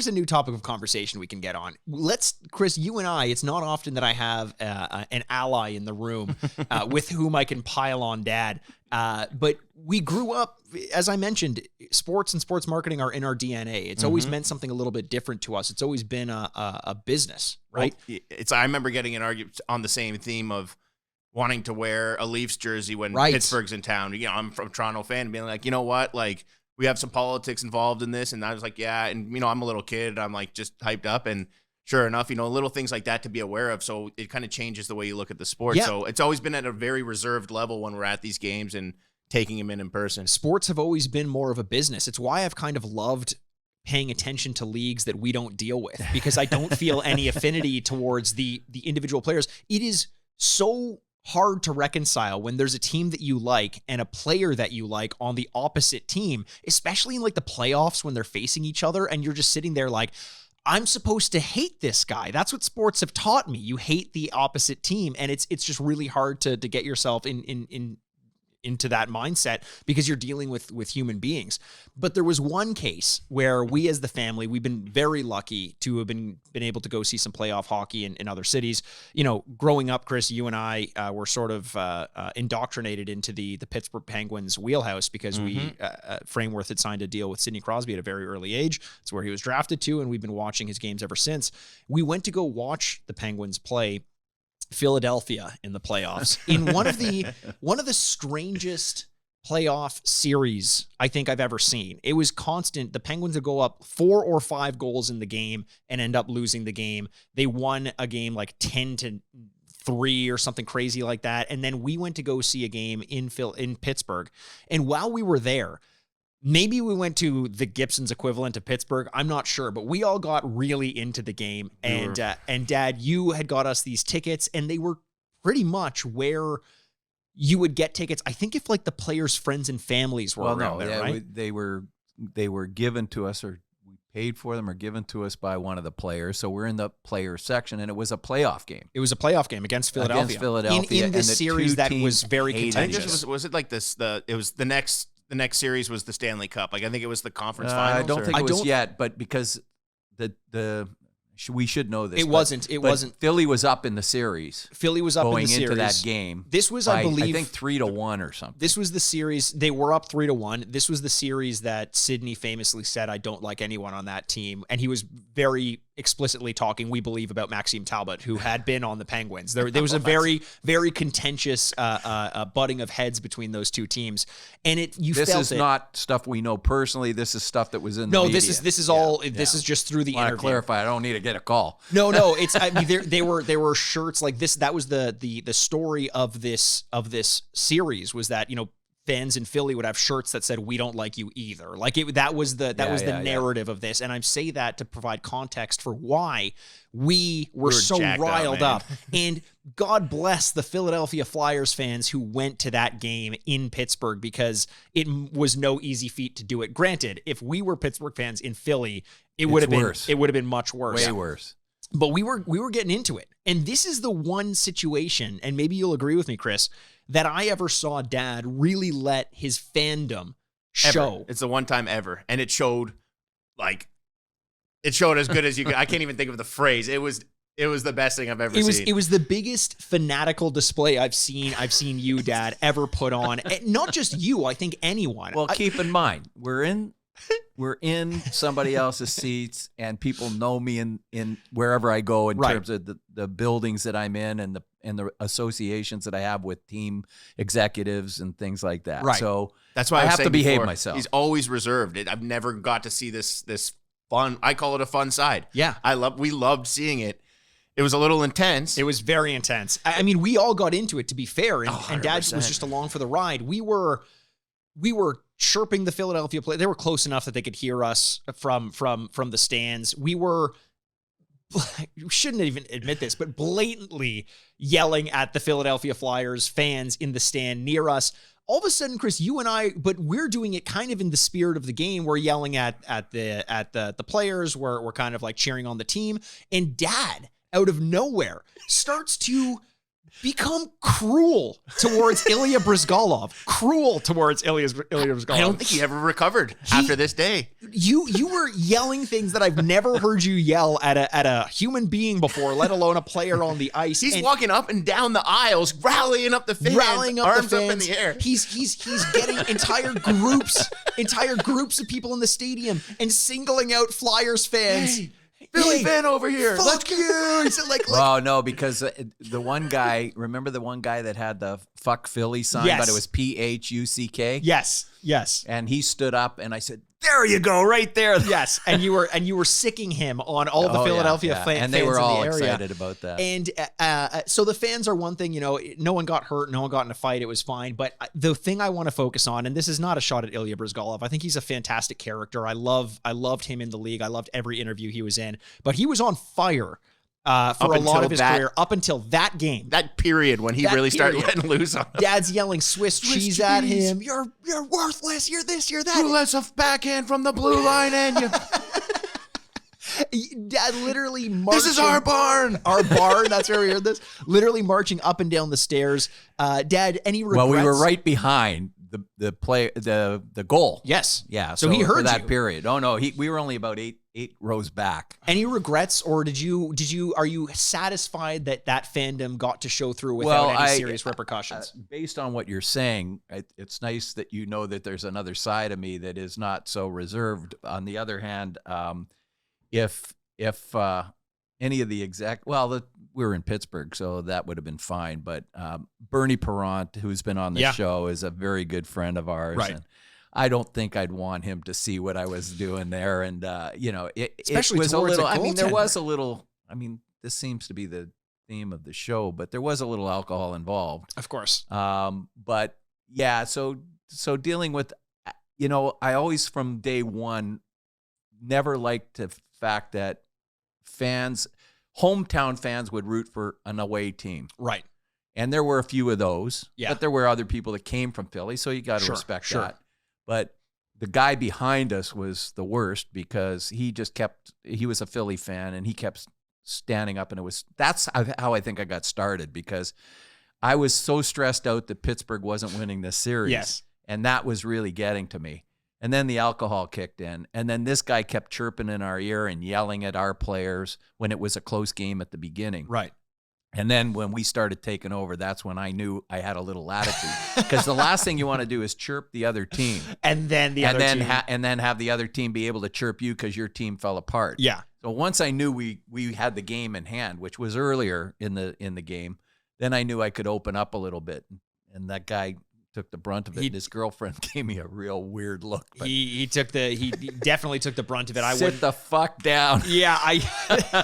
a new topic of conversation we can get on. Chris, you and I, it's not often that I have an ally in the room with whom I can pile on Dad. But we grew up, as I mentioned, sports and sports marketing are in our DNA. It's always meant something a little bit different to us. It's always been a business, right? Well, I remember getting an argument on the same theme of wanting to wear a Leafs jersey when Pittsburgh's in town. You know, I'm from a Toronto fan, and being like, you know what, like, we have some politics involved in this. And I was like, yeah. And, you know, I'm a little kid. I'm like just hyped up. And sure enough, you know, little things like that to be aware of. So it kind of changes the way you look at the sport. Yeah. So it's always been at a very reserved level when we're at these games and taking them in person. Sports have always been more of a business. It's why I've kind of loved paying attention to leagues that we don't deal with, because I don't feel any affinity towards the individual players. It is so hard to reconcile when there's a team that you like and a player that you like on the opposite team, especially in like the playoffs when they're facing each other and you're just sitting there like, I'm supposed to hate this guy. That's what sports have taught me. You hate the opposite team, and it's just really hard to get yourself into that mindset because you're dealing with human beings. But there was one case where we as the family, we've been very lucky to have been able to go see some playoff hockey in other cities. You know, growing up, Chris, you and I were sort of indoctrinated into the Pittsburgh Penguins wheelhouse because Frameworth had signed a deal with Sidney Crosby at a very early age. It's where he was drafted to, and we've been watching his games ever since. We went to go watch the Penguins play Philadelphia in the playoffs in one of the strangest playoff series I think I've ever seen. It was constant. The Penguins would go up 4 or 5 goals in the game and end up losing the game. They won a game like 10-3 or something crazy like that. And then we went to go see a game in Pittsburgh. And while we were there, maybe we went to the Gibson's equivalent to Pittsburgh. I'm not sure, but we all got really into the game. And Dad, you had got us these tickets, and they were pretty much where you would get tickets. I think if like the players' friends and families were around there, right? They were given to us, or we paid for them, or given to us by one of the players. So we're in the player section, and it was a playoff game. It was a playoff game against Philadelphia. In this series that was very contentious. Was it like this? It was the next series was the Stanley Cup. Like I think it was the conference finals. I don't think it was yet, but because we should know this. It wasn't. Philly was up in the series. Philly was up going in the series. into that game. This was, I believe, 3-1 or something. This was the series. They were up 3-1. This was the series that Sidney famously said, "I don't like anyone on that team," and he was very explicitly talking, we believe, about Maxime Talbot, who had been on the Penguins. There was a very, very contentious butting of heads between those two teams, and this is not stuff we know personally. This is stuff that was in the media. This is all. This is just through the interview. To clarify, I don't need to get a call. No. It's I mean there were shirts like this. That was the story of this series, was that, you know, fans in Philly would have shirts that said, "We don't like you either." Like that was the narrative of this. And I say that to provide context for why we were so riled up. And God bless the Philadelphia Flyers fans who went to that game in Pittsburgh, because it was no easy feat to do it. Granted, if we were Pittsburgh fans in Philly, it would have been much worse. Way worse. But we were getting into it. And this is the one situation, and maybe you'll agree with me, Chris, that I ever saw Dad really let his fandom show. It's the one time ever. And it showed as good as you could. I can't even think of the phrase. It was the best thing I've ever seen. It was the biggest fanatical display I've seen you, Dad, ever put on. And not just you, I think anyone. Well, keep in mind, we're in somebody else's seats, and people know me in wherever I go in terms of the buildings that I'm in and the associations that I have with team executives and things like that. Right. So that's why I have to behave myself. He's always reserved. I've never got to see this fun. I call it a fun side. Yeah. We loved seeing it. It was a little intense. It was very intense. I mean, we all got into it, to be fair, and Dad was just along for the ride. We were chirping the Philadelphia play. They were close enough that they could hear us from the stands. We shouldn't even admit this, but blatantly yelling at the Philadelphia Flyers fans in the stand near us. All of a sudden, Chris, you and I, but we're doing it kind of in the spirit of the game. We're yelling at the players. We're kind of like cheering on the team. And Dad, out of nowhere starts to become cruel towards Ilya Bryzgalov. Cruel towards Ilya Bryzgalov. I don't think he ever recovered after this day. You were yelling things that I've never heard you yell at a human being before, let alone a player on the ice. He's walking up and down the aisles, rallying up the fans, arms up in the air. He's getting entire groups of people in the stadium and singling out Flyers fans. Hey, Billy Finn over here. Fuck you. So well, no, because the one guy, remember the one guy that had the fuck Philly sign, Yes. but it was PHUCK? Yes. And he stood up and I said, there you go, right there. Yes, and you were sicking him on all the Philadelphia fans and they were all in the area. excited about that. And so the fans are one thing, no one got hurt, no one got in a fight, it was fine. But the thing I want to focus on, and this is not a shot at Ilya Bryzgalov, I think he's a fantastic character. I loved him in the league. I loved every interview he was in, but he was on fire for a lot of his career up until that game. That period when he really started letting loose on him. Dad's yelling Swiss cheese at him. You're worthless. You're this, you're that. Who lets a backhand from the blue line and you? Dad literally marching. This is our barn. Our barn. That's where we heard this. Literally marching up and down the stairs. Dad, any regrets? Well, we were right behind the goal. Yes. Yeah. So he heard for that you. period. Oh no, we were only about eight rows back. Any regrets, or are you satisfied that fandom got to show through without any serious repercussions? Based on what you're saying, it's nice that you know that there's another side of me that is not so reserved. On the other hand, if any of the we were in Pittsburgh, so that would have been fine. But Bernie Parent, who's been on the show, is a very good friend of ours. Right. And I don't think I'd want him to see what I was doing there. And, Especially it was towards a there goaltender. was a little, this seems to be the theme of the show, but there was a little alcohol involved. Of course. But yeah, so dealing with, I always from day one never liked the fact that hometown fans would root for an away team. Right. And there were a few of those, Yeah. but there were other people that came from Philly, so you got to respect sure. that. But the guy behind us was the worst because he was a Philly fan and he kept standing up, and that's how I think I got started, because I was so stressed out that Pittsburgh wasn't winning this series. Yes. And that was really getting to me. And then the alcohol kicked in. And then this guy kept chirping in our ear and yelling at our players when it was a close game at the beginning. Right. And then when we started taking over, that's when I knew I had a little attitude. Because the last thing you want to do is chirp the other team. And then team. And then have the other team be able to chirp you because your team fell apart. Yeah. So once I knew we had the game in hand, which was earlier in the game, then I knew I could open up a little bit. And that guy took the brunt of it. His girlfriend gave me a real weird look. But He definitely took the brunt of it. Sit the fuck down. Yeah,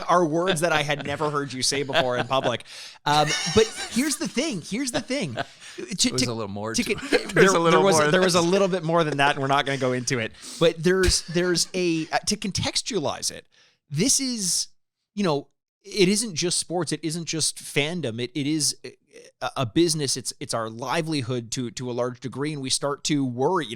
are words that I had never heard you say before in public. But here's the thing. It was a little more. There was a little bit more than that, and we're not going to go into it. But there's a to contextualize it. This is, it isn't just sports. It isn't just fandom. It is a business. It's our livelihood to a large degree, and we start to worry.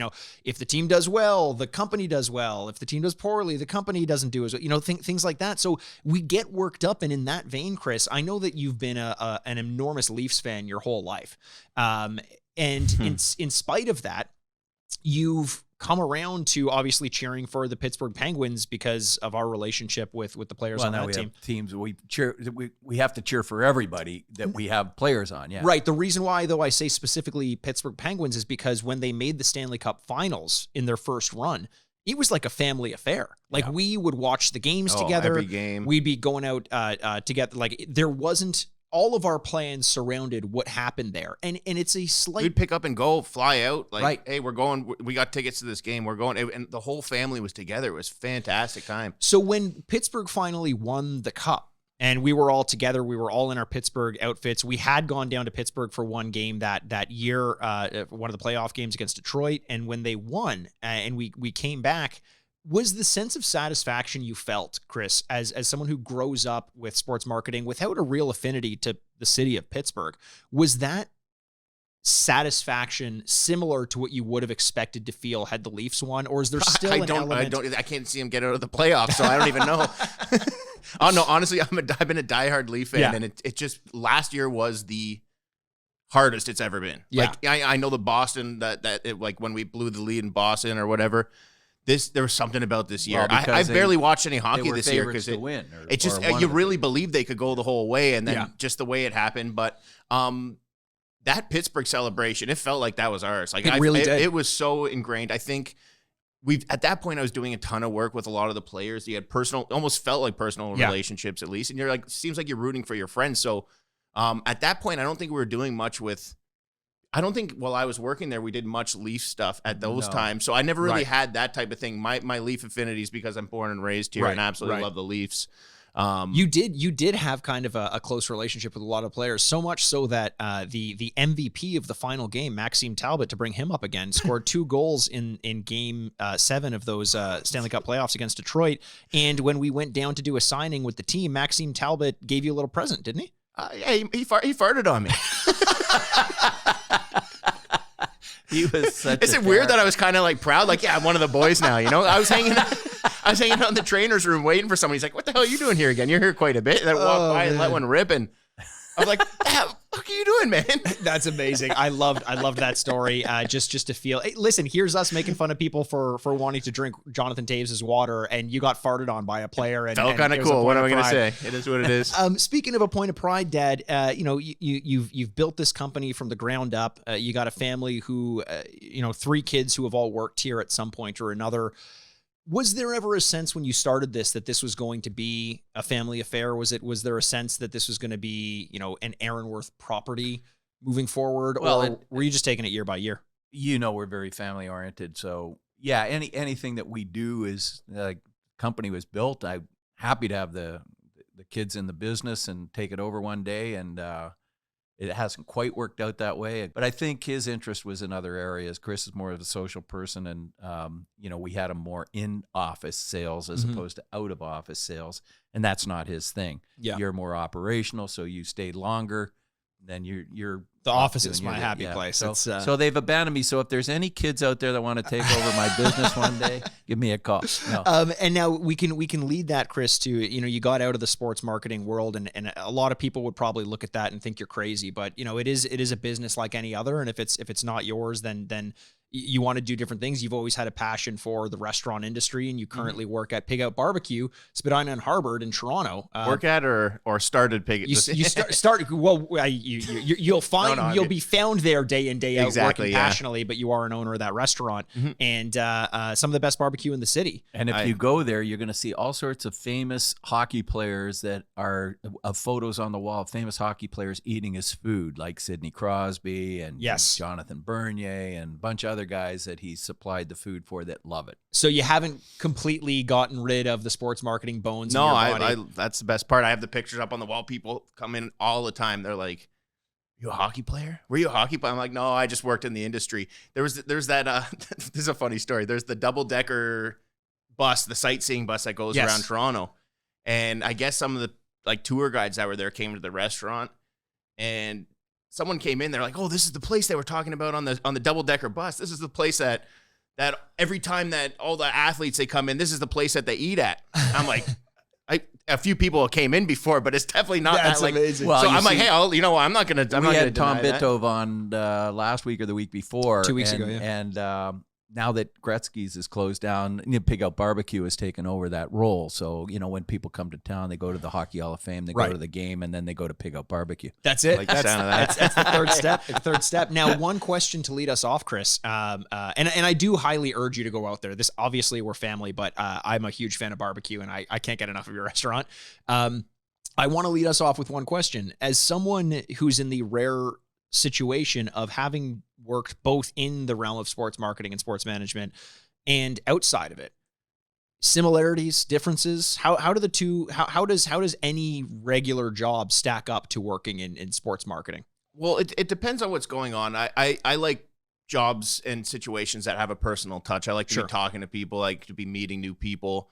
If the team does well, the company does well. If the team does poorly, the company doesn't do as well. Things like that. So we get worked up, and in that vein, Chris, I know that you've been an enormous Leafs fan your whole life, and in spite of that, you've come around to obviously cheering for the Pittsburgh Penguins because of our relationship with the players on that team. Have teams we have to cheer for everybody that we have players on. Yeah. Right. The reason why, though, I say specifically Pittsburgh Penguins is because when they made the Stanley Cup Finals in their first run, it was like a family affair. Like we would watch the games together. Every game. We'd be going out together. Like there wasn't. All of our plans surrounded what happened there. And it's a slight... We'd pick up and go, fly out. Like, Right. Hey, we're going. We got tickets to this game. We're going. And the whole family was together. It was a fantastic time. So when Pittsburgh finally won the Cup, and we were all together, we were all in our Pittsburgh outfits. We had gone down to Pittsburgh for one game that year, one of the playoff games against Detroit. And when they won and we came back, was the sense of satisfaction you felt, Chris, as someone who grows up with sports marketing without a real affinity to the city of Pittsburgh, was that satisfaction similar to what you would have expected to feel had the Leafs won, or is there still an element? I can't see them get out of the playoffs, so I don't even know. Oh no, honestly, I've been a diehard Leaf fan, Yeah. and it just last year was the hardest it's ever been. Yeah. Like I know the Boston like when we blew the lead in Boston or whatever. There was something about this year. Well, I because barely watched any They hockey were this year favorites because to win. it just or one you of the really favorites. believed they could go the whole way, and then Yeah. just the way it happened. But that Pittsburgh celebration, it felt like that was ours. Like It really did. It was so ingrained. I think at that point I was doing a ton of work with a lot of the players. You had almost felt like personal Yeah. relationships at least, and you're like, seems like you're rooting for your friends. So at that point, I don't think we were doing much with. I don't think while I was working there, we did much Leaf stuff at those No. times. So I never really Right. had that type of thing. My Leaf affinities because I'm born and raised here Right, and absolutely right. love the Leafs. You did have kind of a close relationship with a lot of players, so much so that the MVP of the final game, Maxime Talbot, to bring him up again, scored 2 goals in Game 7 of those Stanley Cup playoffs against Detroit. And when we went down to do a signing with the team, Maxime Talbot gave you a little present, didn't he? Yeah, he farted on me. He was such Is a it weird that character. I was kind of like proud? Like, yeah, I'm one of the boys now. You know, I was hanging out in the trainer's room waiting for someone. He's like, "What the hell are you doing here again? You're here quite a bit." And I walked by and let one rip, and I was like, "What are you doing, man?" That's amazing. I loved that story. Just to feel. Hey, listen, here's us making fun of people for wanting to drink Jonathan Toews' water, and you got farted on by a player. And Felt and kind it of was a cool. point What am of I going to pride. say? It is what it is. Speaking of a point of pride, Dad, you've built this company from the ground up. You got a family who, 3 kids who have all worked here at some point or another. Was there ever a sense when you started this that this was going to be a family affair? Was there a sense that this was going to be, an Ehrenworth property moving forward, Well, or were you just taking it year by year? We're very family oriented. So yeah, anything that we do is like company was built. I'm happy to have the kids in the business and take it over one day. And it hasn't quite worked out that way. But I think his interest was in other areas. Chris is more of a social person, and we had him more in office sales as opposed to out of office sales, and that's not his thing. Yeah. You're more operational, so you stayed longer. Then you're The off office is doing my your- happy place. So, It's, so they've abandoned me. So if there's any kids out there that want to take over my business one day, give me a call. No. And now we can lead that, Chris, to, you got out of the sports marketing world, and a lot of people would probably look at that and think you're crazy, but it is a business like any other. And if it's not yours, then you want to do different things. You've always had a passion for the restaurant industry, and you currently work at Pig Out Barbecue, Spadina and Harvard in Toronto. Work at or started pig. You start well. You'll find No, you'll be found there day in day out, Exactly, working yeah. passionately. But you are an owner of that restaurant, and some of the best barbecue in the city. And if you go there, you're going to see all sorts of famous hockey players that are of photos on the wall of famous hockey players eating his food, like Sidney Crosby and Yes. Jonathan Bernier and a bunch of other guys that he supplied the food for that love it. So you haven't completely gotten rid of the sports marketing bones. No, in your body. that's the best part. I have the pictures up on the wall. People come in all the time. They're like, "You a hockey player? Were you a hockey player?" I'm like, "No, I just worked in the industry." There's that. This is a funny story. There's the double-decker bus, the sightseeing bus that goes Yes. around Toronto, and I guess some of the tour guides that were there came to the restaurant, and someone came in. They're like, "Oh, this is the place they were talking about on the double-decker bus. This is the place that every time that all the athletes they come in, this is the place that they eat at." I'm like, a few people came in before, but it's definitely not That's that like. amazing. Well, so you I'm like, see- hey, I'm not gonna. I'm we not had gonna Tom deny that. Bitov on last week or the week before. 2 weeks and, ago, yeah. And now that Gretzky's is closed down, Pig Out Barbecue has taken over that role. So, when people come to town, they go to the Hockey Hall of Fame, they Right. go to the game, and then they go to Pig Out Barbecue. That's it. Like the sound of that. That's the third step. The third step. Now, one question to lead us off, Chris. And I do highly urge you to go out there. This obviously we're family, but I'm a huge fan of barbecue, and I can't get enough of your restaurant. I want to lead us off with one question. As someone who's in the rare situation of having worked both in the realm of sports marketing and sports management and outside of it, similarities, differences, how do the two, how does any regular job stack up to working in sports marketing? Well, it depends on what's going on. I like jobs and situations that have a personal touch. I like to Sure. be talking to people, I like to be meeting new people,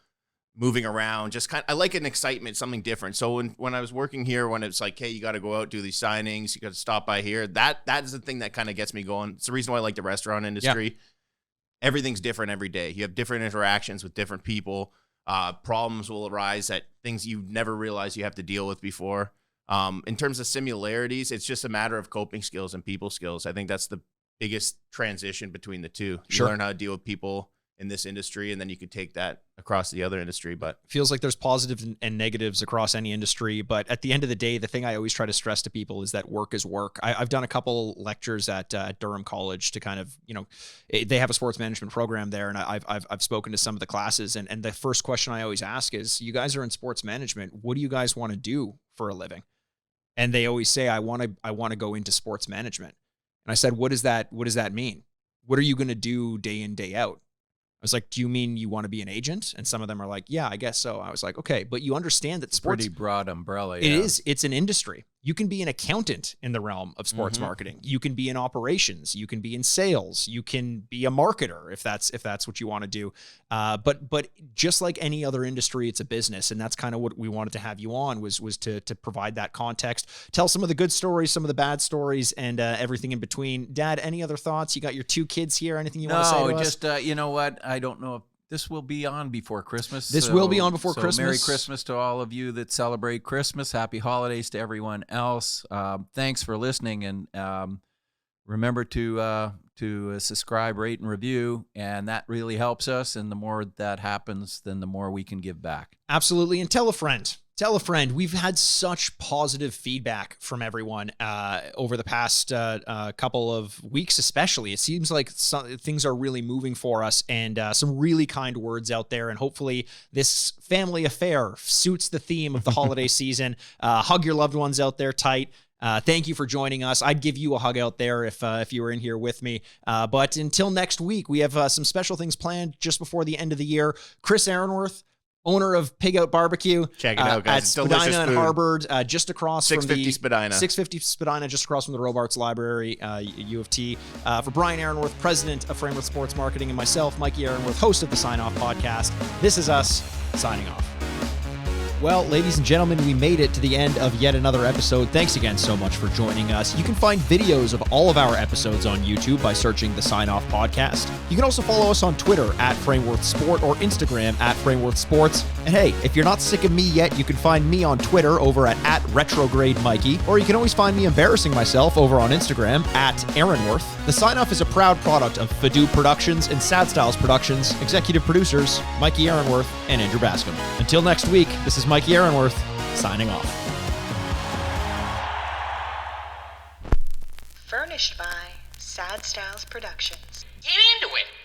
moving around, I like an excitement, something different. So when I was working here, when it's like, hey, you got to go out, do these signings, you got to stop by here, that is the thing that kind of gets me going. It's the reason why I like the restaurant industry. Everything's different every day. You have different interactions with different people. Problems will arise that things you never realized you have to deal with before. In terms of similarities, it's just a matter of coping skills and people skills. I think that's the biggest transition between the two. You learn how to deal with people in this industry, and then you could take that across the other industry. But feels like there's positives and negatives across any industry. But at the end of the day, the thing I always try to stress to people is that work is work. I've done a couple lectures at Durham College to kind of, they have a sports management program there, and I've spoken to some of the classes, and the first question I always ask is, you guys are in sports management. What do you guys want to do for a living? And they always say, I want to go into sports management. And I said, what does that mean? What are you going to do day in, day out? I was like, do you mean you want to be an agent? And some of them are like, yeah, I guess so. I was like, okay, but you understand that sports, pretty broad umbrella. It is. It's an industry. You can be an accountant in the realm of sports marketing. You can be in operations. You can be in sales. You can be a marketer if that's what you want to do. But just like any other industry, it's a business, and that's kind of what we wanted to have you on was to provide that context, tell some of the good stories, some of the bad stories, and everything in between. Dad, any other thoughts? You got your 2 kids here. Anything you want to say to us? No, just you know what? I don't know if this will be on before Christmas. This will be on before Christmas. Merry Christmas to all of you that celebrate Christmas. Happy holidays to everyone else. Thanks for listening, and remember to subscribe, rate, and review, and that really helps us. And the more that happens, then the more we can give back. Absolutely, and tell a friend. Tell a friend. We've had such positive feedback from everyone over the past couple of weeks, especially. It seems like things are really moving for us, and some really kind words out there. And hopefully this family affair suits the theme of the holiday season. Hug your loved ones out there tight. Thank you for joining us. I'd give you a hug out there if you were in here with me. But until next week, we have some special things planned just before the end of the year. Chris Ehrenworth, owner of Pig Out Barbecue. Check it out, guys. At Spadina and Harvard, just across from the 650 Spadina. 650 Spadina, just across from the Robarts Library, U of T. For Brian Ehrenworth, president of Frameworth Sports Marketing, and myself, Mikey Ehrenworth, host of the Sign Off podcast, this is us signing off. Well, ladies and gentlemen, we made it to the end of yet another episode. Thanks again so much for joining us. You can find videos of all of our episodes on YouTube by searching the Sign Off Podcast. You can also follow us on Twitter at Frameworth Sport or Instagram at Frameworth Sports. And hey, if you're not sick of me yet, you can find me on Twitter over at Retrograde Mikey, or you can always find me embarrassing myself over on Instagram at Ehrenworth. The Sign Off is a proud product of Fadoo Productions and Sad Styles Productions. Executive producers, Mikey Ehrenworth and Andrew Bascom. Until next week, this is Mikey Ehrenworth, signing off. Furnished by Sad Styles Productions. Get into it.